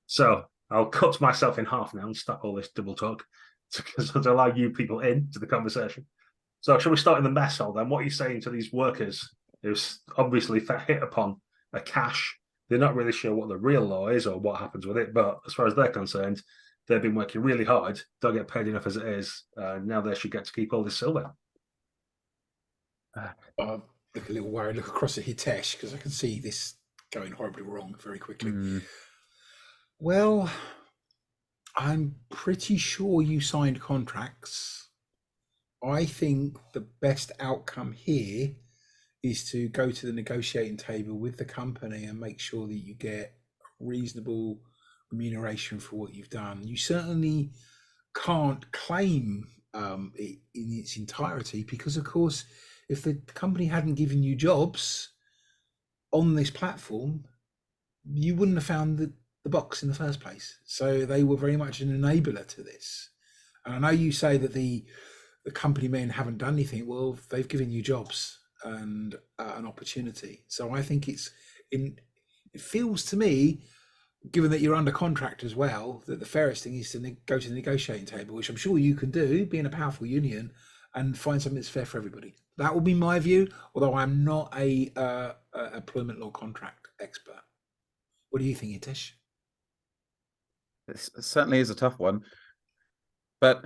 So I'll cut myself in half now and stop all this double talk to allow you people into the conversation. So shall we start in the mess hall then? What are you saying to these workers who's obviously hit upon a cache? They're not really sure what the real law is or what happens with it, but as far as they're concerned, they've been working really hard, don't get paid enough as it is. Now they should get to keep all this silver. Look a little worried. Look across at Hitesh, because I can see this going horribly wrong very quickly. Well, I'm pretty sure you signed contracts. I think the best outcome here is to go to the negotiating table with the company and make sure that you get reasonable remuneration for what you've done. You certainly can't claim it in its entirety, because of course if the company hadn't given you jobs on this platform, you wouldn't have found the box in the first place. So they were very much an enabler to this. And I know you say that the company men haven't done anything. Well, they've given you jobs and an opportunity. So I think it feels to me, given that you're under contract as well, that the fairest thing is to go to the negotiating table, which I'm sure you can do, being a powerful union, and find something that's fair for everybody. That will be my view, although I'm not a employment law contract expert. What do you think, Hitesh? This certainly is a tough one, but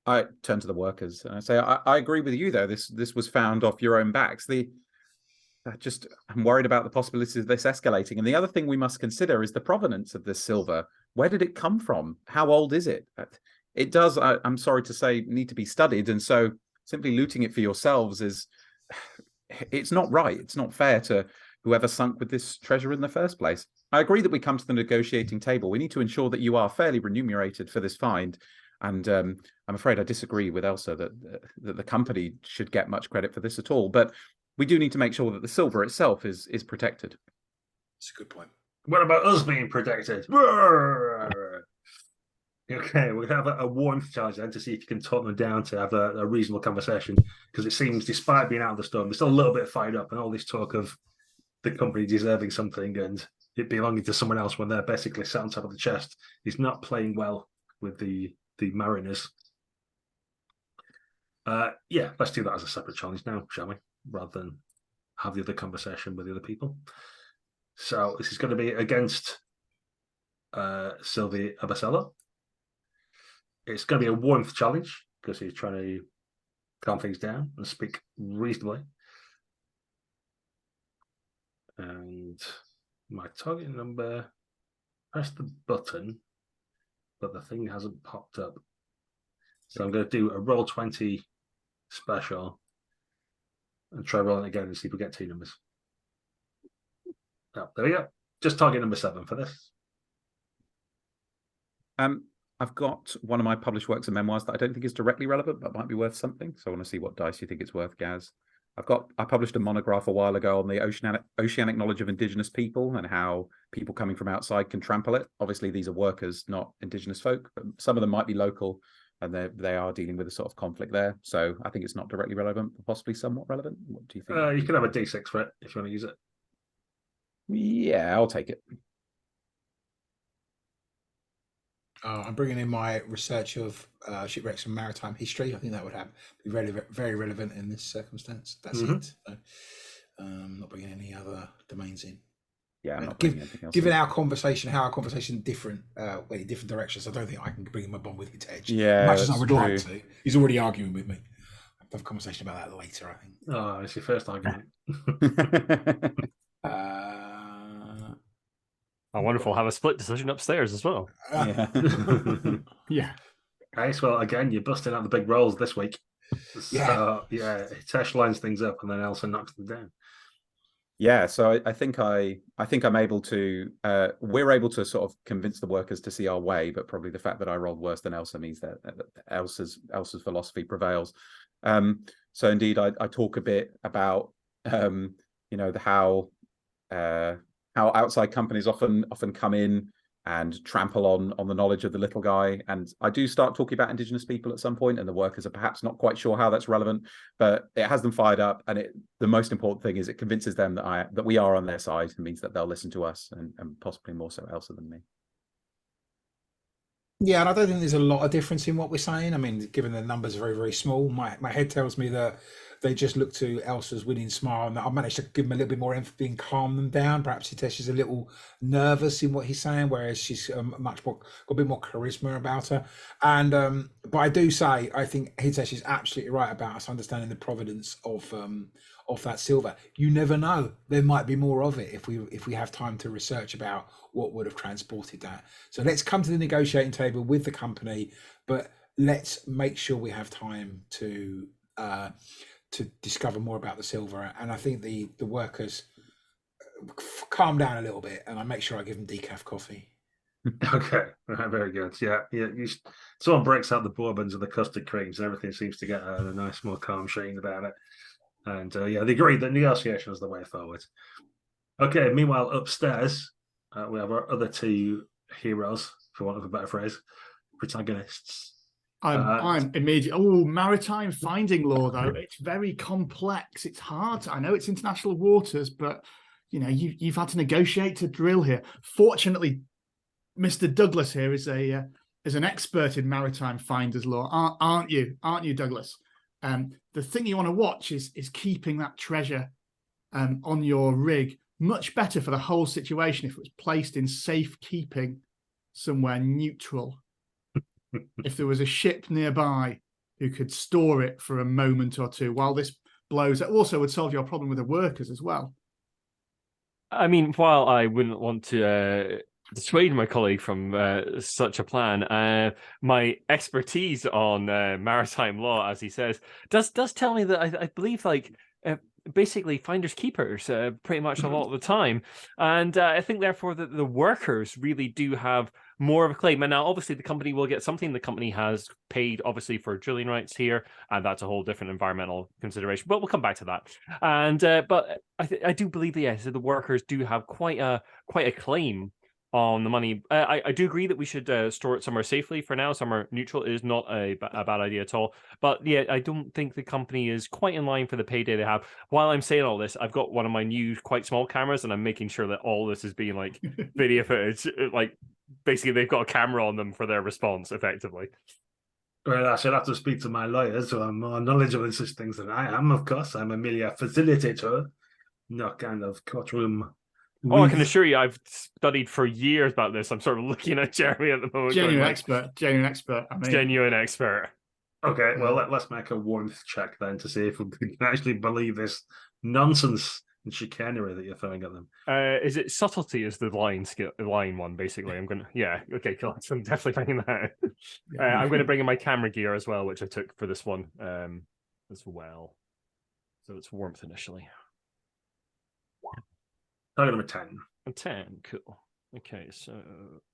I turn to the workers and I say, I agree with you, though. This was found off your own backs. I'm worried about the possibilities of this escalating. And the other thing we must consider is the provenance of this silver. Where did it come from? How old is it? It does, I'm sorry to say, need to be studied. And so simply looting it for yourselves it's not right. It's not fair to whoever sunk with this treasure in the first place. I agree that we come to the negotiating table. We need to ensure that you are fairly remunerated for this find. And I'm afraid I disagree with Elsa that the company should get much credit for this at all. But we do need to make sure that the silver itself is protected. That's a good point. What about us being protected? Okay, we'll have a warmth challenge then to see if you can talk them down to have a reasonable conversation, because it seems, despite being out of the storm, they're still a little bit fired up, and all this talk of the company deserving something and it belonging to someone else when they're basically sat on top of the chest is not playing well with the mariners. Yeah, let's do that as a separate challenge now, shall we? Rather than have the other conversation with the other people. So this is going to be against Sylvie Abasella. It's going to be a warmth challenge because he's trying to calm things down and speak reasonably. And my target number, press the button, but the thing hasn't popped up. So I'm going to do a roll 20 special and try rolling again and see if we get 2 numbers. Oh, there we go. Just target number 7 for this. I've got one of my published works of memoirs that I don't think is directly relevant, but might be worth something. So I want to see what dice you think it's worth, Gaz. I published a monograph a while ago on the oceanic knowledge of indigenous people and how people coming from outside can trample it. Obviously, these are workers, not indigenous folk, but some of them might be local, and they are dealing with a sort of conflict there. So I think it's not directly relevant, but possibly somewhat relevant. What do you think? You can have a D6 for it if you want to use it. Yeah, I'll take it. I'm bringing in my research of shipwrecks and maritime history. I think that would be very relevant in this circumstance. That's it. So, not bringing any other domains in. Yeah, I'm not bringing anything else. Given how our conversation different, went in different directions, I don't think I can bring him a bond with Hitech. Yeah, as much as I would true. like to. He's already arguing with me. I'll have a conversation about that later, I think. Oh, it's your first argument. Oh, wonderful. Have a split decision upstairs as well. Yeah. Yeah. Nice. Well, again, you're busting out the big rolls this week. So, yeah, Tesh lines things up and then Elsa knocks them down. Yeah, so I think I'm able to. We're able to sort of convince the workers to see our way, but probably the fact that I rolled worse than Elsa means that Elsa's philosophy prevails. So indeed, I talk a bit about how outside companies often come in and trample on the knowledge of the little guy. And I do start talking about indigenous people at some point, and the workers are perhaps not quite sure how that's relevant, but it has them fired up. And the most important thing is it convinces them that we are on their side, and means that they'll listen to us, and possibly more so Elsa than me. Yeah, and I don't think there's a lot of difference in what we're saying. I mean, given the numbers are very, very small, my head tells me that they just look to Elsa's winning smile, and that I've managed to give them a little bit more empathy and calm them down. Perhaps Hitesh is a little nervous in what he's saying, whereas she's got a bit more charisma about her. And but I do say I think Hitesh is absolutely right about us understanding the provenance of that silver. You never know; there might be more of it if we have time to research about what would have transported that. So let's come to the negotiating table with the company, but let's make sure we have time to discover more about the silver. And I think the workers calm down a little bit, and I make sure I give them decaf coffee. Okay, very good. Yeah. Someone breaks out the bourbons and the custard creams, and everything seems to get a nice, more calm sheen about it. And they agree that negotiation is the way forward. Okay, meanwhile, upstairs, we have our other 2 heroes, for want of a better phrase, protagonists. I'm immediately. Oh, maritime finding law, though. It's very complex. It's hard. I know it's international waters, but you've had to negotiate to drill here. Fortunately, Mr. Douglas here is an expert in maritime finders law, aren't you? Aren't you, Douglas? The thing you want to watch is keeping that treasure on your rig. Much better for the whole situation if it was placed in safekeeping somewhere neutral. If there was a ship nearby who could store it for a moment or two while this blows, it also would solve your problem with the workers as well. I mean, while I wouldn't want to dissuade my colleague from such a plan, my expertise on maritime law, as he says, does tell me that I believe basically finders keepers pretty much a lot of the time. And I think therefore that the workers really do have more of a claim. And now obviously the company will get something. The company has paid obviously for drilling rights here, and that's a whole different environmental consideration, but we'll come back to that. And but I do believe that yes, the workers do have quite a claim on the money. I do agree that we should store it somewhere safely for now. Somewhere neutral is not a bad idea at all. But yeah, I don't think the company is quite in line for the payday they have. While I'm saying all this, I've got one of my new quite small cameras, and I'm making sure that all this is being like video footage. Like basically, they've got a camera on them for their response, effectively. Well, I should have to speak to my lawyers who are more knowledgeable in such things than I am, of course. I'm a mere facilitator, not kind of courtroom. Oh, I can assure you, I've studied for years about this. I'm sort of looking at Jeremy at the moment. Genuine expert. I mean, genuine expert. Okay, well, let's make a warmth check then to see if we can actually believe this nonsense and chicanery that you're throwing at them. Is it subtlety is the line one, basically? I'm gonna okay, cool. So I'm definitely bringing that out. I'm gonna bring in my camera gear as well, which I took for this one as well. So it's warmth initially. Target number 10. 10, cool. Okay, so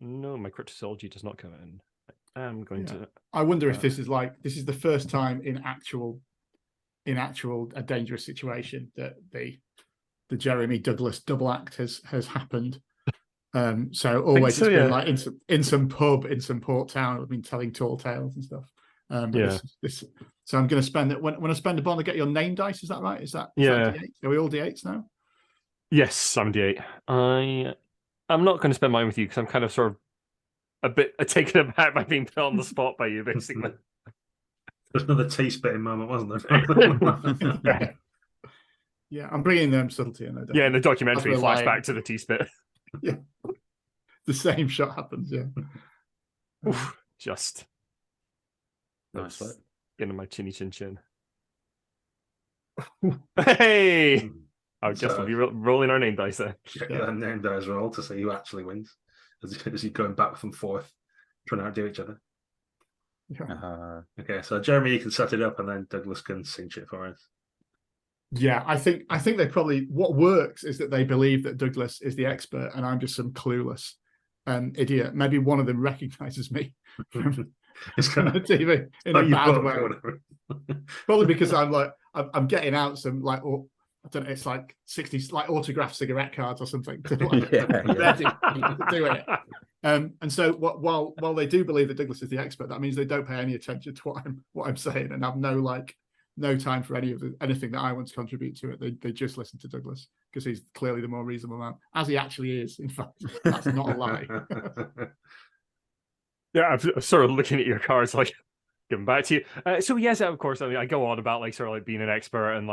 no, my cryptozoology does not come in. I'm going to. I wonder if this is the first time in actual a dangerous situation that the Jeremy Douglas double act has happened. So always it's been like in some pub in some port town. I've been telling tall tales and stuff. So I'm going to spend it when I spend a bond. I get your name dice. Is that right? Is that D8? Are we all D8s now? Yes, I'm D8. I'm not going to spend mine with you because I'm kind of sort of a bit taken aback by being put on the spot by you, basically. There's another tea-spitting moment, wasn't there? Yeah, I'm bringing them subtlety in. Yeah, in the documentary, flashback to the tea-spit. Yeah, the same shot happens. Yeah, Oof, just nice. Into my chinny chin chin. Hey. I guess we'll be rolling our name dice there. Yeah, name dice roll to see who actually wins. As you're going back and forth, trying to outdo each other. Okay, so Jeremy, you can set it up, and then Douglas can cinch it for us. Yeah, I think they probably what works is that they believe that Douglas is the expert, and I'm just some clueless idiot. Maybe one of them recognizes me from the TV in a bad way. Probably because I'm getting out some I don't know, it's like 60 autographed cigarette cards or something to ready to do it. And so while they do believe that Douglas is the expert, that means they don't pay any attention to what I'm saying and have no time for anything that I want to contribute to it. They just listen to Douglas because he's clearly the more reasonable man, as he actually is. In fact, that's not a lie. Yeah, I'm sort of looking at your cards like. Giving back to you. So yes, of course. I mean, I go on about sort of being an expert and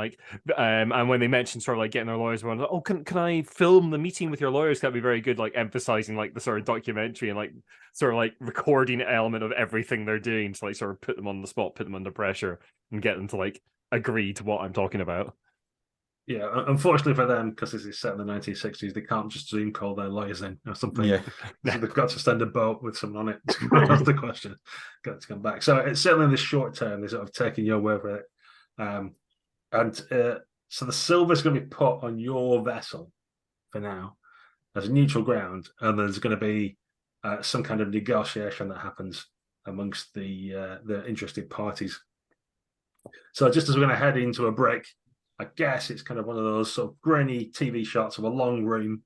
and when they mention sort of getting their lawyers, one, oh, can I film the meeting with your lawyers? That'd be very good. Emphasizing the sort of documentary and sort of recording element of everything they're doing to sort of put them on the spot, put them under pressure, and get them to agree to what I'm talking about. Yeah, unfortunately for them, because this is set in the 1960s, they can't just Zoom call their lawyers in or something. Yeah. So they've got to send a boat with someone on it. That's the question. Got to come back. So it's certainly in the short term, they're sort of taking your word for it. So the silver's going to be put on your vessel for now as a neutral ground, and there's going to be some kind of negotiation that happens amongst the interested parties. So just as we're going to head into a break, I guess it's kind of one of those sort of grainy TV shots of a long room.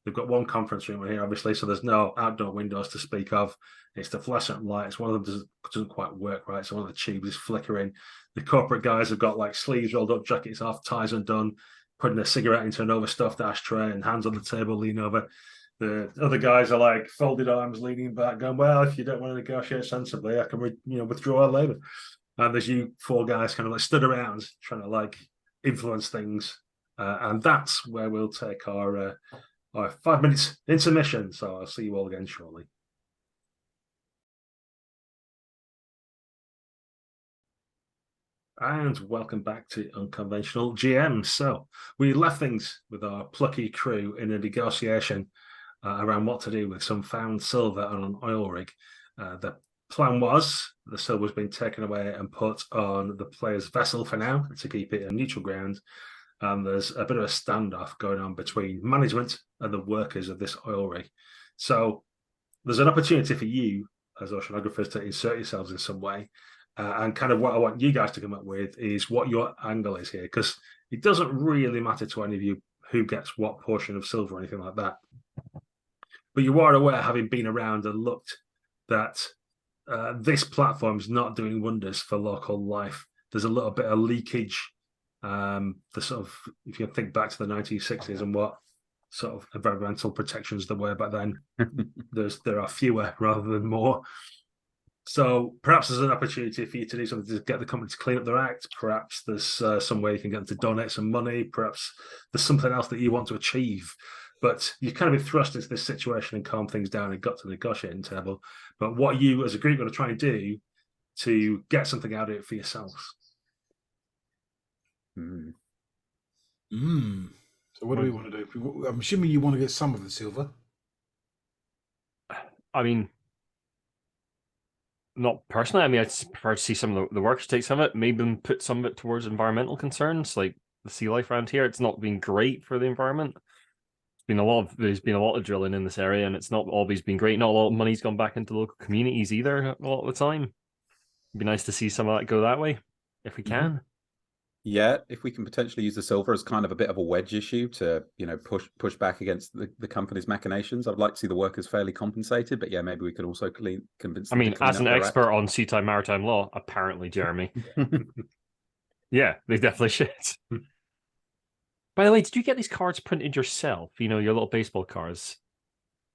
They've got one conference room in here, obviously, so there's no outdoor windows to speak of. It's the fluorescent lights. One of them doesn't quite work right, so one of the tubes is flickering. The corporate guys have got sleeves rolled up, jackets off, ties undone, putting a cigarette into an overstuffed ashtray and hands on the table, lean over. The other guys are folded arms, leaning back, going, well, if you don't want to negotiate sensibly, I can withdraw our labour. And there's you four guys kind of stood around trying to influence things, and that's where we'll take our 5 minutes intermission. So I'll see you all again shortly. And welcome back to Unconventional GMs. So we left things with our plucky crew in a negotiation around what to do with some found silver on an oil rig. The plan was the silver's been taken away and put on the player's vessel for now to keep it in neutral ground. and there's a bit of a standoff going on between management and the workers of this oil rig. So there's an opportunity for you as oceanographers to insert yourselves in some way. And kind of what I want you guys to come up with is what your angle is here, because it doesn't really matter to any of you who gets what portion of silver or anything like that. But you are aware, having been around and looked, that this platform is not doing wonders for local life. There's a little bit of leakage. The sort of, if you think back to the 1960s and what sort of environmental protections there were back then, there are fewer rather than more. So perhaps there's an opportunity for you to do something to get the company to clean up their act. Perhaps there's some way you can get them to donate some money. Perhaps there's something else that you want to achieve. But you've kind of been thrust into this situation and calmed things down and got to the negotiating table. But what you as a group are going to try and do to get something out of it for yourselves? So what do we want to do? I'm assuming you want to get some of the silver. I mean, not personally. I mean, I'd prefer to see some of the workers take some of it, maybe put some of it towards environmental concerns, like the sea life around here. It's not been great for the environment. There's been a lot of drilling in this area, and it's not always been great. Not a lot of money's gone back into local communities either a lot of the time. It'd be nice to see some of that go that way, if we can. Yeah, if we can potentially use the silver as kind of a bit of a wedge issue to, push back against the company's machinations. I'd like to see the workers fairly compensated, but yeah, maybe we could also convince them. I mean, as an expert on seatime maritime law, apparently, Jeremy. Yeah, they definitely should. By the way, did you get these cards printed yourself? Your little baseball cards.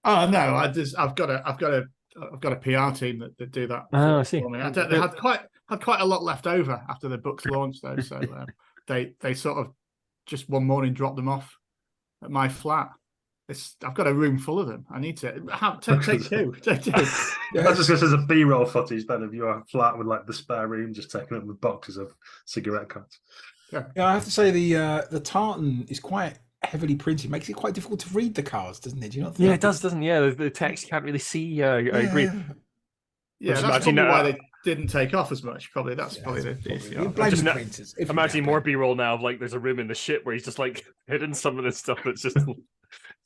Oh no, I've got a PR team that do that. Oh, I see. They had quite a lot left over after the book's launch, though. So they sort of just one morning dropped them off at my flat. I've got a room full of them. I need to take two. Take two. That's just because there's a B-roll footage then of your flat with like the spare room just taken up with boxes of cigarette cards. Yeah, I have to say the tartan is quite heavily printed. Makes it quite difficult to read the cards, doesn't it? Do you not think? Yeah, it does, doesn't it? Yeah, the text you can't really see. I agree. Yeah, that's probably why they didn't take off as much. Probably that's probably the issue. Printers. Imagine more B-roll now of like there's a room in the ship where he's just like hidden some of this stuff that's just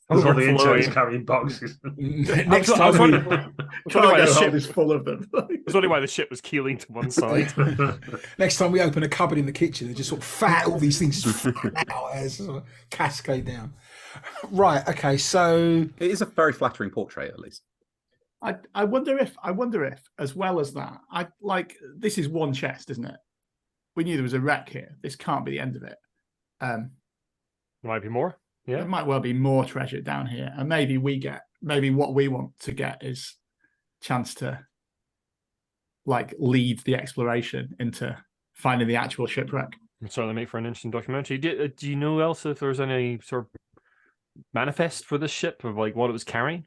all the interns carrying boxes. Next time, I was wondering why the ship is full of them. I was wondering why the ship was keeling to one side. Next time we open a cupboard in the kitchen, they're just sort of fat. All these things just out as sort of cascade down. Right. Okay. So it is a very flattering portrait, at least. I wonder if, as well as that, this is one chest, isn't it? We knew there was a wreck here. This can't be the end of it. Might be more. Yeah, there might well be more treasure down here, and maybe what we want to get is chance to lead the exploration into finding the actual shipwreck. It'd certainly make for an interesting documentary. Do you know else if there's any sort of manifest for this ship of what it was carrying?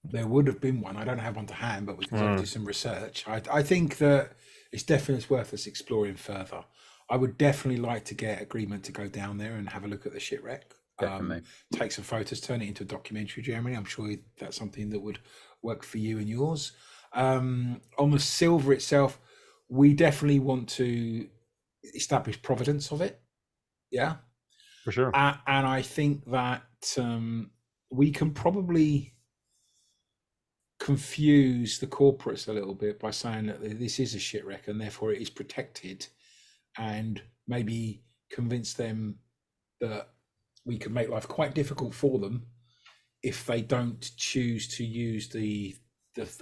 There would have been one. I don't have one to hand, but we can do some research. I think that it's definitely worth us exploring further. I would definitely like to get agreement to go down there and have a look at the shipwreck. Definitely. Take some photos, turn it into a documentary, Jeremy. I'm sure that's something that would work for you and yours. On the silver itself, we definitely want to establish provenance of it. Yeah, for sure. And I think that we can probably confuse the corporates a little bit by saying that this is a shipwreck and therefore it is protected, and maybe convince them that we could make life quite difficult for them if they don't choose to use the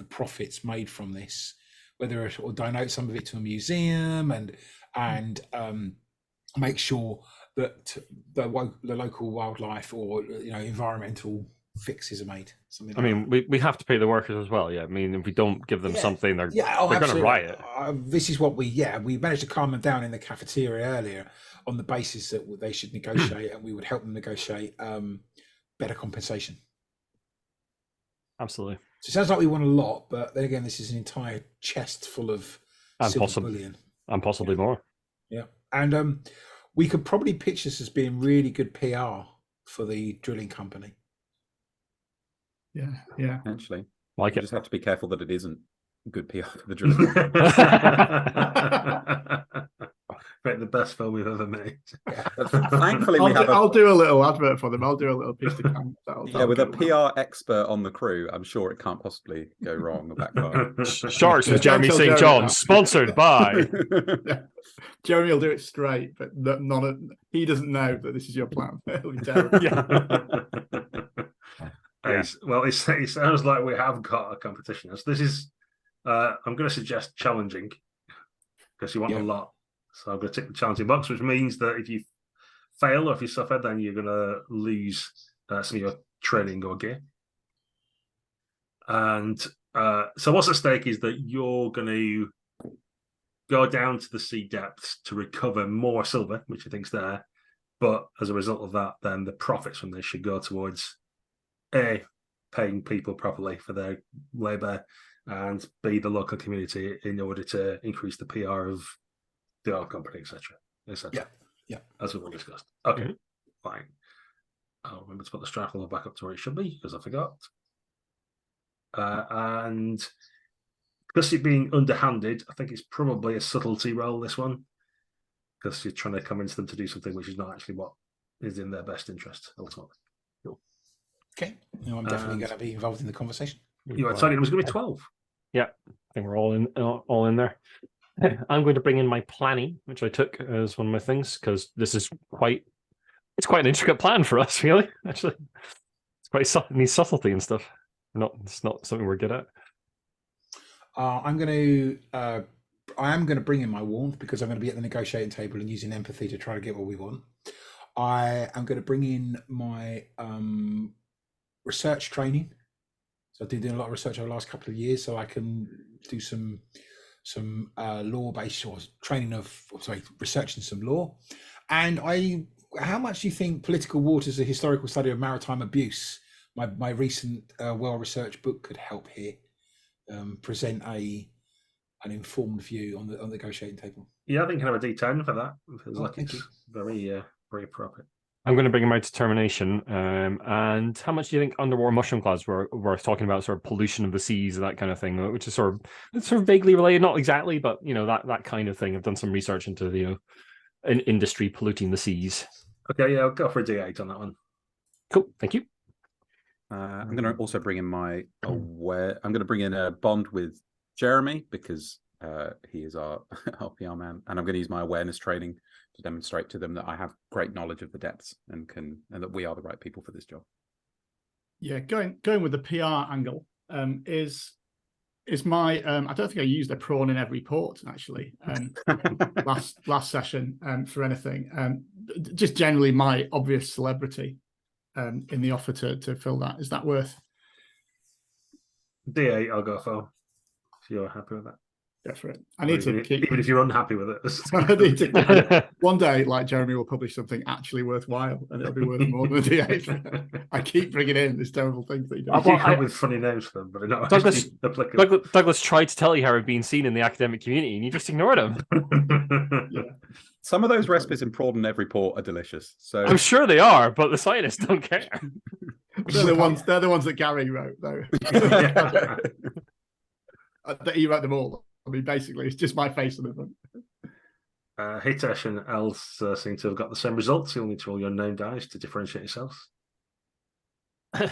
profits made from this, whether or donate some of it to a museum and make sure that the local wildlife or environmental fixes are made. I mean, we have to pay the workers as well. Yeah, I mean, if we don't give them something, they're going to riot. This is what we managed to calm them down in the cafeteria earlier on the basis that they should negotiate, and we would help them negotiate better compensation. Absolutely. So it sounds like we want a lot, but then again, this is an entire chest full of silver bullion. And possibly more. Yeah. And we could probably pitch this as being really good PR for the drilling company. Yeah. Actually, you just have to be careful that it isn't good PR for the drilling. Right, the best film we've ever made. Thankfully, we have. I'll do a little advert for them. I'll do a little piece of camp. With a PR expert on the crew, I'm sure it can't possibly go wrong or backfire. Sharks with Jeremy St. John, sponsored by. Yeah. Jeremy will do it straight, but he doesn't know that this is your plan. It'll be terrible. Well, it sounds like we have got a competition. So this is, I'm going to suggest challenging because you want a lot. So I'm going to tick the challenging box, which means that if you fail or if you suffer, then you're going to lose some of your training or gear. And so what's at stake is that you're going to go down to the sea depths to recover more silver, which you think's there. But as a result of that, then the profits from this should go towards A, paying people properly for their labour, and B, the local community in order to increase the PR of the oil company, etc. Yeah. As we've already discussed. Okay, fine. I'll remember to put the strife level back up to where it should be because I forgot. And because you're being underhanded, I think it's probably a subtlety roll, this one, because you're trying to convince them to do something which is not actually what is in their best interest, ultimately. Cool. Okay. No, I'm definitely going to be involved in the conversation. Your target was going to be 12. Yeah, I think we're all in there. I'm going to bring in my planning, which I took as one of my things, because this is quite an intricate plan for us, really. Actually, it's quite needs subtlety and stuff. It's not something we're good at. I am going to bring in my warmth because I'm going to be at the negotiating table and using empathy to try to get what we want. I am going to bring in my research training. So I've been doing a lot of research over the last couple of years, so I can do some law-based or researching some law. And how much do you think Political Waters, a historical study of maritime abuse, my recent well-researched book, could help here present an informed view on the negotiating table? Yeah, I think you can have a D10 for that. It feels like it's very appropriate. I'm going to bring in my determination. And how much do you think underwater mushroom clouds were talking about, sort of pollution of the seas and that kind of thing, which is sort of vaguely related, not exactly, but that kind of thing. I've done some research into an industry polluting the seas. Okay, yeah, I'll go for a D8 on that one. Cool, thank you. I'm going to also bring in I'm going to bring in a bond with Jeremy because he is our PR man, and I'm going to use my awareness training to demonstrate to them that I have great knowledge of the depths and that we are the right people for this job. Yeah, going with the PR angle is my I don't think I used a prawn in every port actually last session for anything. Just generally my obvious celebrity in the offer to fill that. Is that worth? D8 I'll go for, if you're happy with that. Go for it. I need to keep... Even if you're unhappy with it. I need to... One day, like Jeremy will publish something actually worthwhile, and it'll be worth more than a D8. I keep bringing in these terrible things that you do. I keep up with funny names for them, but they're not applicable. Douglas tried to tell you how he'd been seen in the academic community, and you just ignored him. Yeah. Some of those recipes in prawn in every port are delicious. So I'm sure they are, but the scientists don't care. They're the ones that Gary wrote, though. He wrote them all. I mean, basically, it's just my face on the front. Hitesh and Els seem to have got the same results. You'll need to roll your known dice to differentiate yourselves. I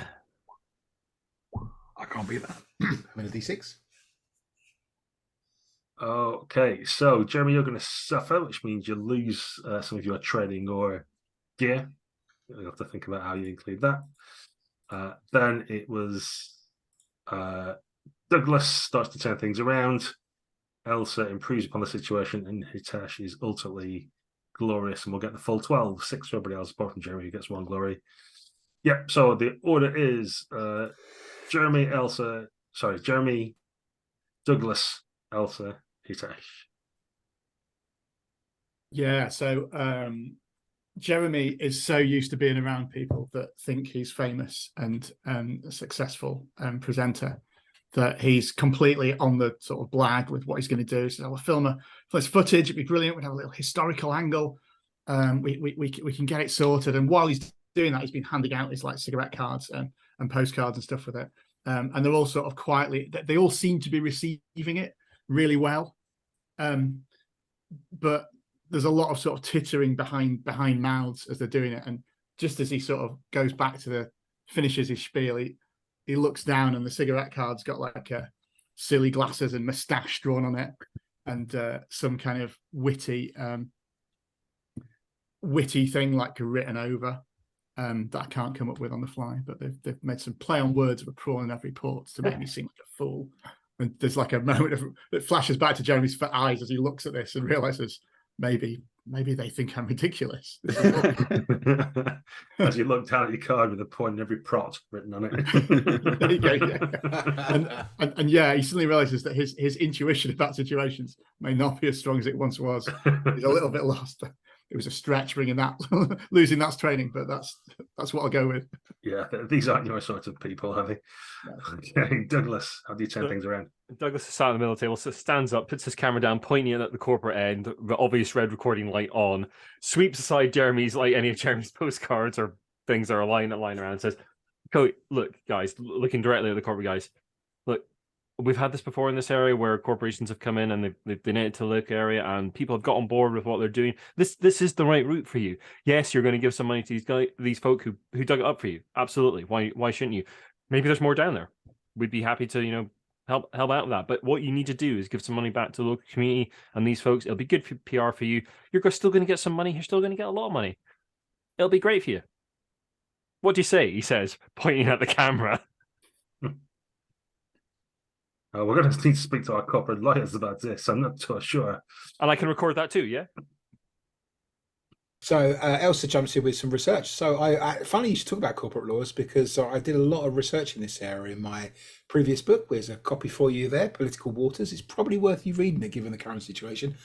can't beat that. I'm in a D6. Okay, so Jeremy, you're going to suffer, which means you lose some of your training or gear. You'll have to think about how you include that. Then it was Douglas starts to turn things around. Elsa improves upon the situation, and Hitesh is ultimately glorious, and we'll get the full 12. 6 for everybody else, apart from Jeremy, who gets 1 glory. Yep, so the order is Jeremy, Douglas, Elsa, Hitesh. Yeah, so Jeremy is so used to being around people that think he's famous and a successful presenter that he's completely on the sort of blag with what he's going to do. So we'll film this footage. It'd be brilliant. We'd have a little historical angle. We can get it sorted. And while he's doing that, he's been handing out his like cigarette cards and postcards and stuff with it. And they're all sort of quietly. They all seem to be receiving it really well. But there's a lot of sort of tittering behind mouths as they're doing it. And just as he sort of goes back to finishes his spiel, he looks down and the cigarette card's got like silly glasses and moustache drawn on it, and some kind of witty thing like written over that I can't come up with on the fly. But they've made some play on words of a prawn in every port to make me seem like a fool. And there's like a moment that flashes back to Jeremy's eyes as he looks at this and realizes maybe they think I'm ridiculous. As you look down at your card with a point in every prot written on it. There you go. Yeah. And yeah, he suddenly realizes that his intuition about situations may not be as strong as it once was. He's a little bit lost. It was a stretch bringing that, losing that's training, but that's what I'll go with. Yeah, these aren't your sort of people, are they? No. Okay, Douglas, how do you turn things around? Douglas is sat at the middle of the table, so stands up, puts his camera down, pointing it at the corporate end, the obvious red recording light on, sweeps aside Jeremy's, like any of Jeremy's postcards or things that are lying around, and says, look, guys, looking directly at the corporate guys, look, we've had this before in this area where corporations have come in and they've donated to the local area and people have got on board with what they're doing. This is the right route for you. Yes, you're going to give some money to these folk who dug it up for you. Absolutely. Why shouldn't you? Maybe there's more down there. We'd be happy to, help out with that. But what you need to do is give some money back to the local community and these folks. It'll be good for PR for you. You're still going to get some money. You're still going to get a lot of money. It'll be great for you. What do you say? He says, pointing at the camera. We're going to need to speak to our corporate lawyers about this. I'm not too sure. And I can record that too, yeah? So Elsa jumps in with some research. So funny you should talk about corporate laws, because I did a lot of research in this area in my previous book. There's a copy for you there, Political Waters. It's probably worth you reading it given the current situation.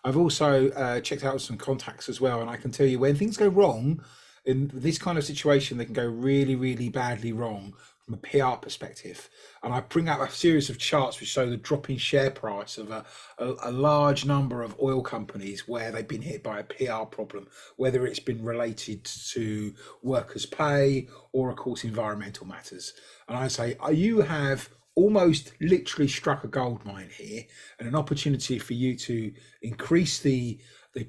I've also checked out some contacts as well, and I can tell you when things go wrong in this kind of situation, they can go really, really badly wrong from a PR perspective. And I bring out a series of charts which show the drop in share price of a large number of oil companies where they've been hit by a PR problem, whether it's been related to workers' pay or, of course, environmental matters. And I say, you have almost literally struck a gold mine here, and an opportunity for you to increase the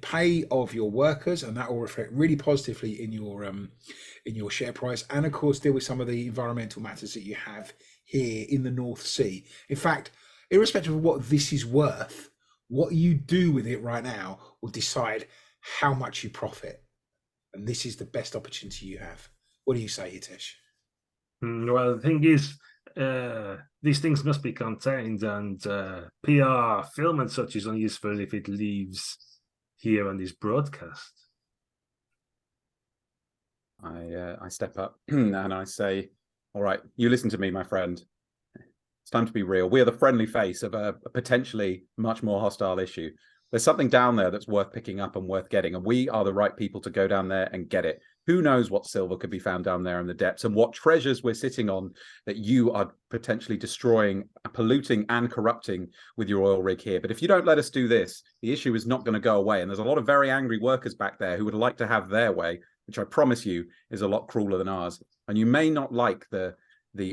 pay of your workers, and that will reflect really positively in your share price, and of course deal with some of the environmental matters that you have here in the North Sea. In fact, irrespective of what this is worth, what you do with it right now will decide how much you profit, and this is the best opportunity you have. What do you say, Hitesh? Well, the thing is, these things must be contained, and PR film and such is only useful if it leaves here on this broadcast. I step up and I say, all right, you listen to me, my friend. It's time to be real. We are the friendly face of a potentially much more hostile issue. There's something down there that's worth picking up and worth getting, and we are the right people to go down there and get it. Who knows what silver could be found down there in the depths, and what treasures we're sitting on that you are potentially destroying, polluting and corrupting with your oil rig here. But if you don't let us do this, the issue is not going to go away. And there's a lot of very angry workers back there who would like to have their way, which I promise you is a lot crueler than ours. And you may not like the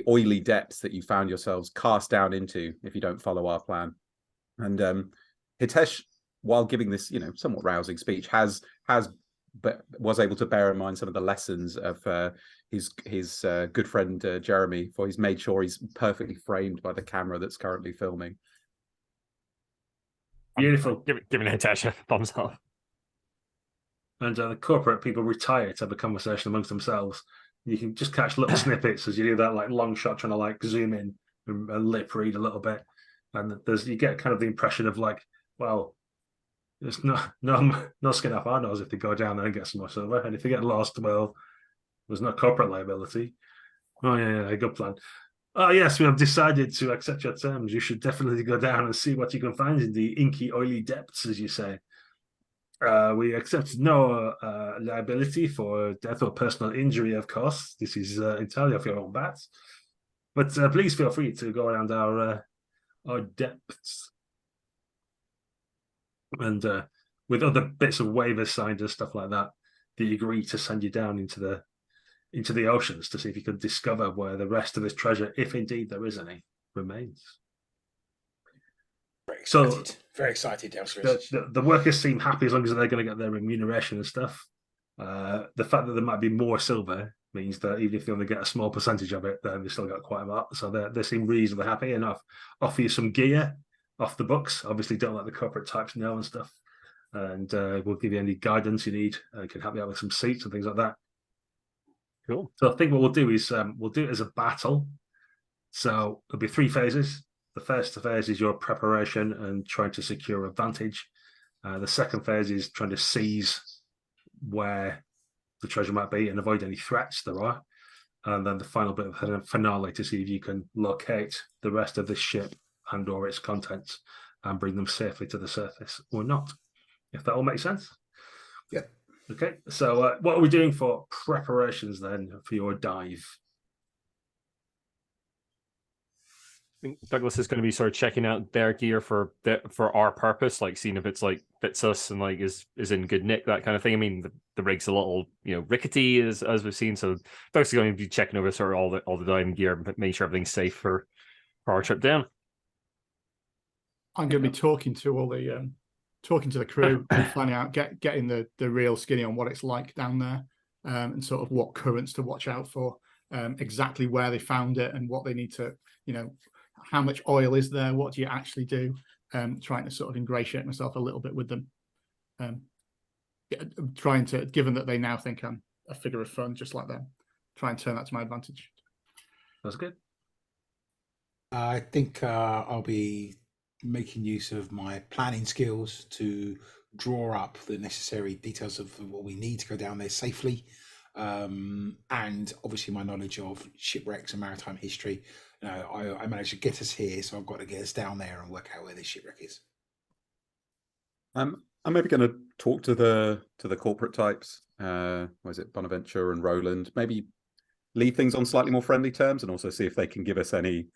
oily depths that you found yourselves cast down into if you don't follow our plan. And Hitesh, while giving this, somewhat rousing speech, but was able to bear in mind some of the lessons of his good friend Jeremy, for he's made sure he's perfectly framed by the camera that's currently filming. Beautiful. Giving Hitesh a thumbs up. And the corporate people retire to have a conversation amongst themselves. You can just catch little snippets as you do that, like long shot, trying to like zoom in and lip read a little bit, and you get kind of the impression of like, well, there's no skin off our nose if they go down there and get some more silver, and if they get lost, well, there's no corporate liability. Oh yeah, good plan. Oh yes, we have decided to accept your terms. You should definitely go down and see what you can find in the inky, oily depths, as you say. We accept no liability for death or personal injury, of course. This is entirely off your own bat. But please feel free to go around our depths. And with other bits of waivers signed and stuff like that, they agree to send you down into the oceans to see if you can discover where the rest of this treasure, if indeed there is any, remains. excited. Very excited, downstairs. The workers seem happy as long as they're going to get their remuneration and stuff. The fact that there might be more silver means that even if they only get a small percentage of it, then they still got quite a lot. So they seem reasonably happy enough. Offer you some gear off the books. Obviously, don't let the corporate types know and stuff. And we'll give you any guidance you need. Can help you out with some seats and things like that. Cool. So I think what we'll do is we'll do it as a battle. So there'll be 3 phases. The first phase is your preparation and trying to secure advantage. The second phase is trying to seize where the treasure might be and avoid any threats there are. And then the final bit of the finale to see if you can locate the rest of this ship and or its contents and bring them safely to the surface or not. If that all makes sense? Yeah. Okay, so what are we doing for preparations then for your dive? I think Douglas is going to be sort of checking out their gear for our purpose, like seeing if it's like fits us and like is in good nick, that kind of thing. I mean, the rig's a little rickety as we've seen, so Douglas is going to be checking over sort of all the diving gear and making sure everything's safe for our trip down. I'm going to be talking to the crew and finding out, getting the real skinny on what it's like down there, and sort of what currents to watch out for, exactly where they found it and what they need to, how much oil is there, what do you actually do, trying to sort of ingratiate myself a little bit with them, trying to, given that they now think I'm a figure of fun just like them, try and turn that to my advantage. That's good. I think I'll be making use of my planning skills to draw up the necessary details of what we need to go down there safely, and obviously my knowledge of shipwrecks and maritime history. I managed to get us here, so I've got to get us down there and work out where this shipwreck is. I'm maybe going to talk to the corporate types. Was it Bonaventure and Roland? Maybe leave things on slightly more friendly terms, and also see if they can give us any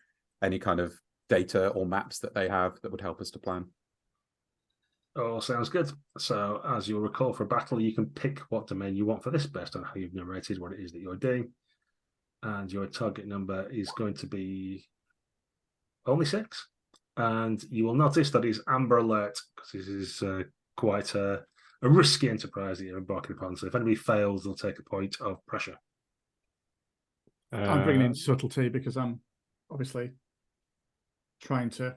kind of data or maps that they have that would help us to plan. Oh, sounds good. So, as you'll recall, for battle, you can pick what domain you want for this based on how you've narrated what it is that you're doing. And your target number is going to be only 6. And you will notice that it's Amber Alert, because this is quite a risky enterprise that you're embarking upon. So if anybody fails, they'll take a point of pressure. I'm bringing in subtlety because I'm obviously trying to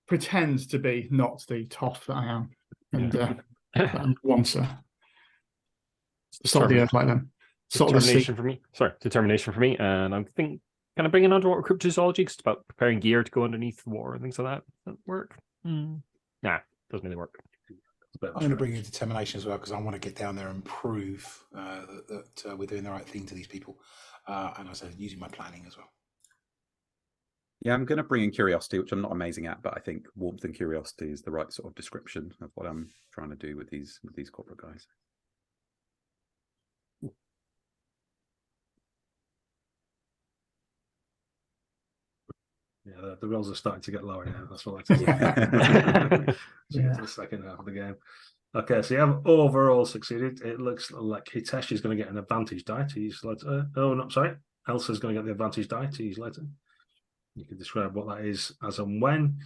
pretend to be not the toff that I am, and I'm one, so salt the earth like them. Determination for me. Sorry, determination for me. And I'm kind of bringing underwater cryptozoology because it's about preparing gear to go underneath the water and things like that. Does that work? Nah, doesn't really work. I'm going to bring in determination as well because I want to get down there and prove that we're doing the right thing to these people, and also using my planning as well. Yeah, I'm going to bring in curiosity, which I'm not amazing at, but I think warmth and curiosity is the right sort of description of what I'm trying to do with these corporate guys. Yeah, the rolls are starting to get lower now. That's what I think. Yeah. The second half of the game. Okay, so you have overall succeeded. It looks like Hitesh is going to get an advantage die to use later. Oh, no, sorry. Elsa's going to get the advantage die to use later. You can describe what that is as and when.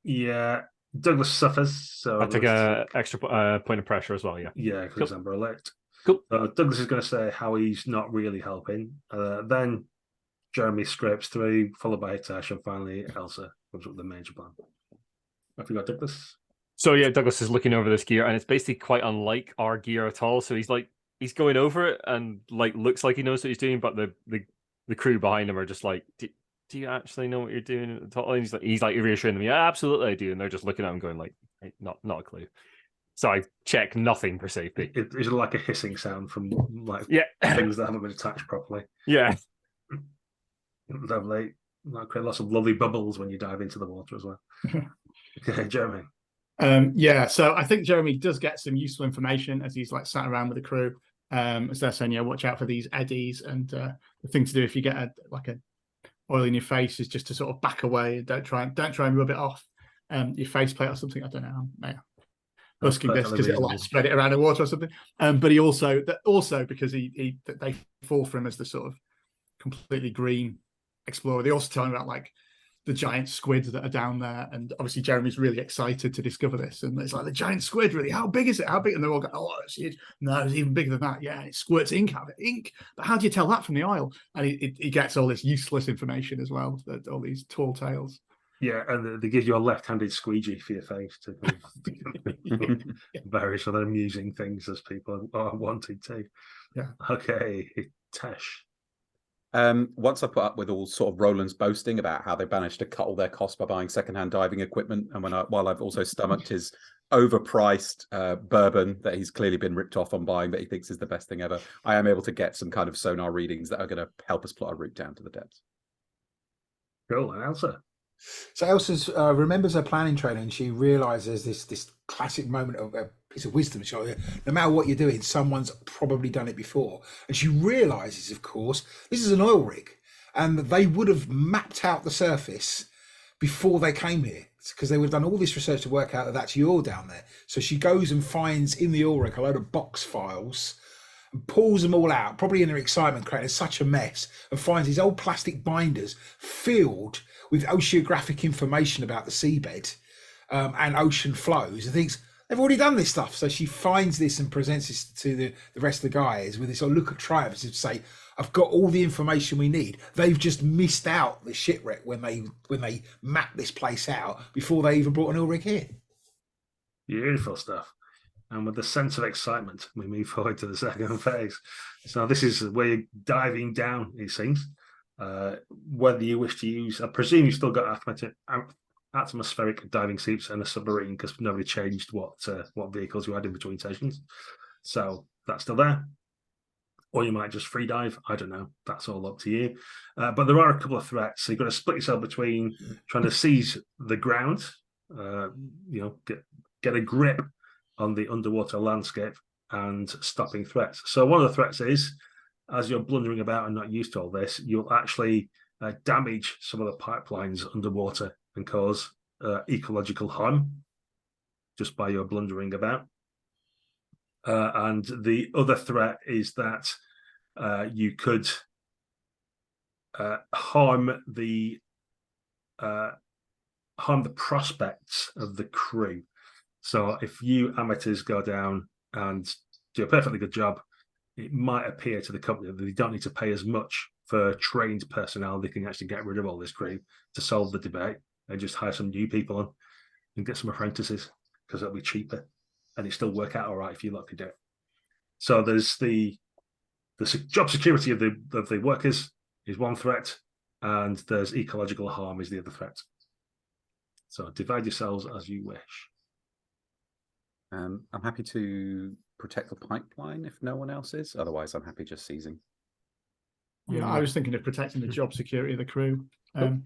Yeah, Douglas suffers. So I take an extra point of pressure as well, yeah. Yeah, because it's Amber Alert. Cool. Douglas is going to say how he's not really helping. Then Jeremy scrapes through, followed by Hitesh, and finally Elsa comes up with the major plan. Have you got Douglas? So yeah, Douglas is looking over this gear, and it's basically quite unlike our gear at all. So he's going over it and like looks like he knows what he's doing, but the crew behind him are just like, do you actually know what you're doing at all? And he's like reassuring them, yeah, absolutely I do. And they're just looking at him going like, hey, not a clue. So I check nothing for safety. It's like a hissing sound from like things that haven't been attached properly. Yeah. Lovely. That create lots of lovely bubbles when you dive into the water as well. Okay, Jeremy. Yeah, so I think Jeremy does get some useful information as he's like sat around with the crew. As they're saying, watch out for these eddies, and the thing to do if you get a oil in your face is just to sort of back away and don't try and rub it off your faceplate or something. I don't know. Husking this because it'll like spread it around the water or something. But he also because they fall for him as the sort of completely green explorer. They also tell him about like the giant squid that are down there. And obviously Jeremy's really excited to discover this. And it's like, the giant squid, really? How big is it? How big? And they're all going, oh, it's huge. No, it's even bigger than that. Yeah, it squirts ink out of it. Ink. But how do you tell that from the oil? And he gets all this useless information as well, all these tall tales. Yeah, and they give you a left-handed squeegee for your face to various other amusing things as people are wanting to. Yeah. Okay, Tesh. Once I put up with all sort of Roland's boasting about how they managed to cut all their costs by buying secondhand diving equipment, and while I've also stomached his overpriced bourbon that he's clearly been ripped off on buying, that he thinks is the best thing ever, I am able to get some kind of sonar readings that are going to help us plot a route down to the depths. Cool, and Elsa. So Elsa remembers her planning training, and she realizes this classic moment of a piece of wisdom. She's like, no matter what you're doing, someone's probably done it before. And she realizes, of course, this is an oil rig, and they would have mapped out the surface before they came here, because they would have done all this research to work out that that's oil down there. So she goes and finds in the oil rig a load of box files and pulls them all out, probably in her excitement, creating such a mess, and finds these old plastic binders filled with oceanographic information about the seabed and ocean flows, and thinks they've already done this stuff. So she finds this and presents this to the rest of the guys with this sort of look of triumph, to say, I've got all the information we need. They've just missed out the shipwreck when they mapped this place out before they even brought an oil rig here. Beautiful stuff. And with the sense of excitement, we move forward to the second phase. So this is where you're diving down, it seems. Whether you wish to use, I presume you've still got atmospheric diving suits and a submarine, because nobody changed what vehicles you had in between sessions. So that's still there. Or you might just free dive. I don't know. That's all up to you. But there are a couple of threats. So you've got to split yourself between trying to seize the ground, get a grip on the underwater landscape, and stopping threats. So one of the threats is, as you're blundering about and not used to all this, you'll actually damage some of the pipelines underwater and cause ecological harm just by your blundering about. And the other threat is that you could harm the prospects of the crew. So if you amateurs go down and do a perfectly good job, it might appear to the company that they don't need to pay as much for trained personnel. They can actually get rid of all this crew to solve the debate and just hire some new people on and get some apprentices, because it'll be cheaper and it still work out all right if you lucky do it. So there's the job security of the workers is one threat, and there's ecological harm is the other threat. So divide yourselves as you wish. I'm happy to protect the pipeline if no one else is. Otherwise, I'm happy just seizing. Yeah, I was thinking of protecting the job security of the crew. You're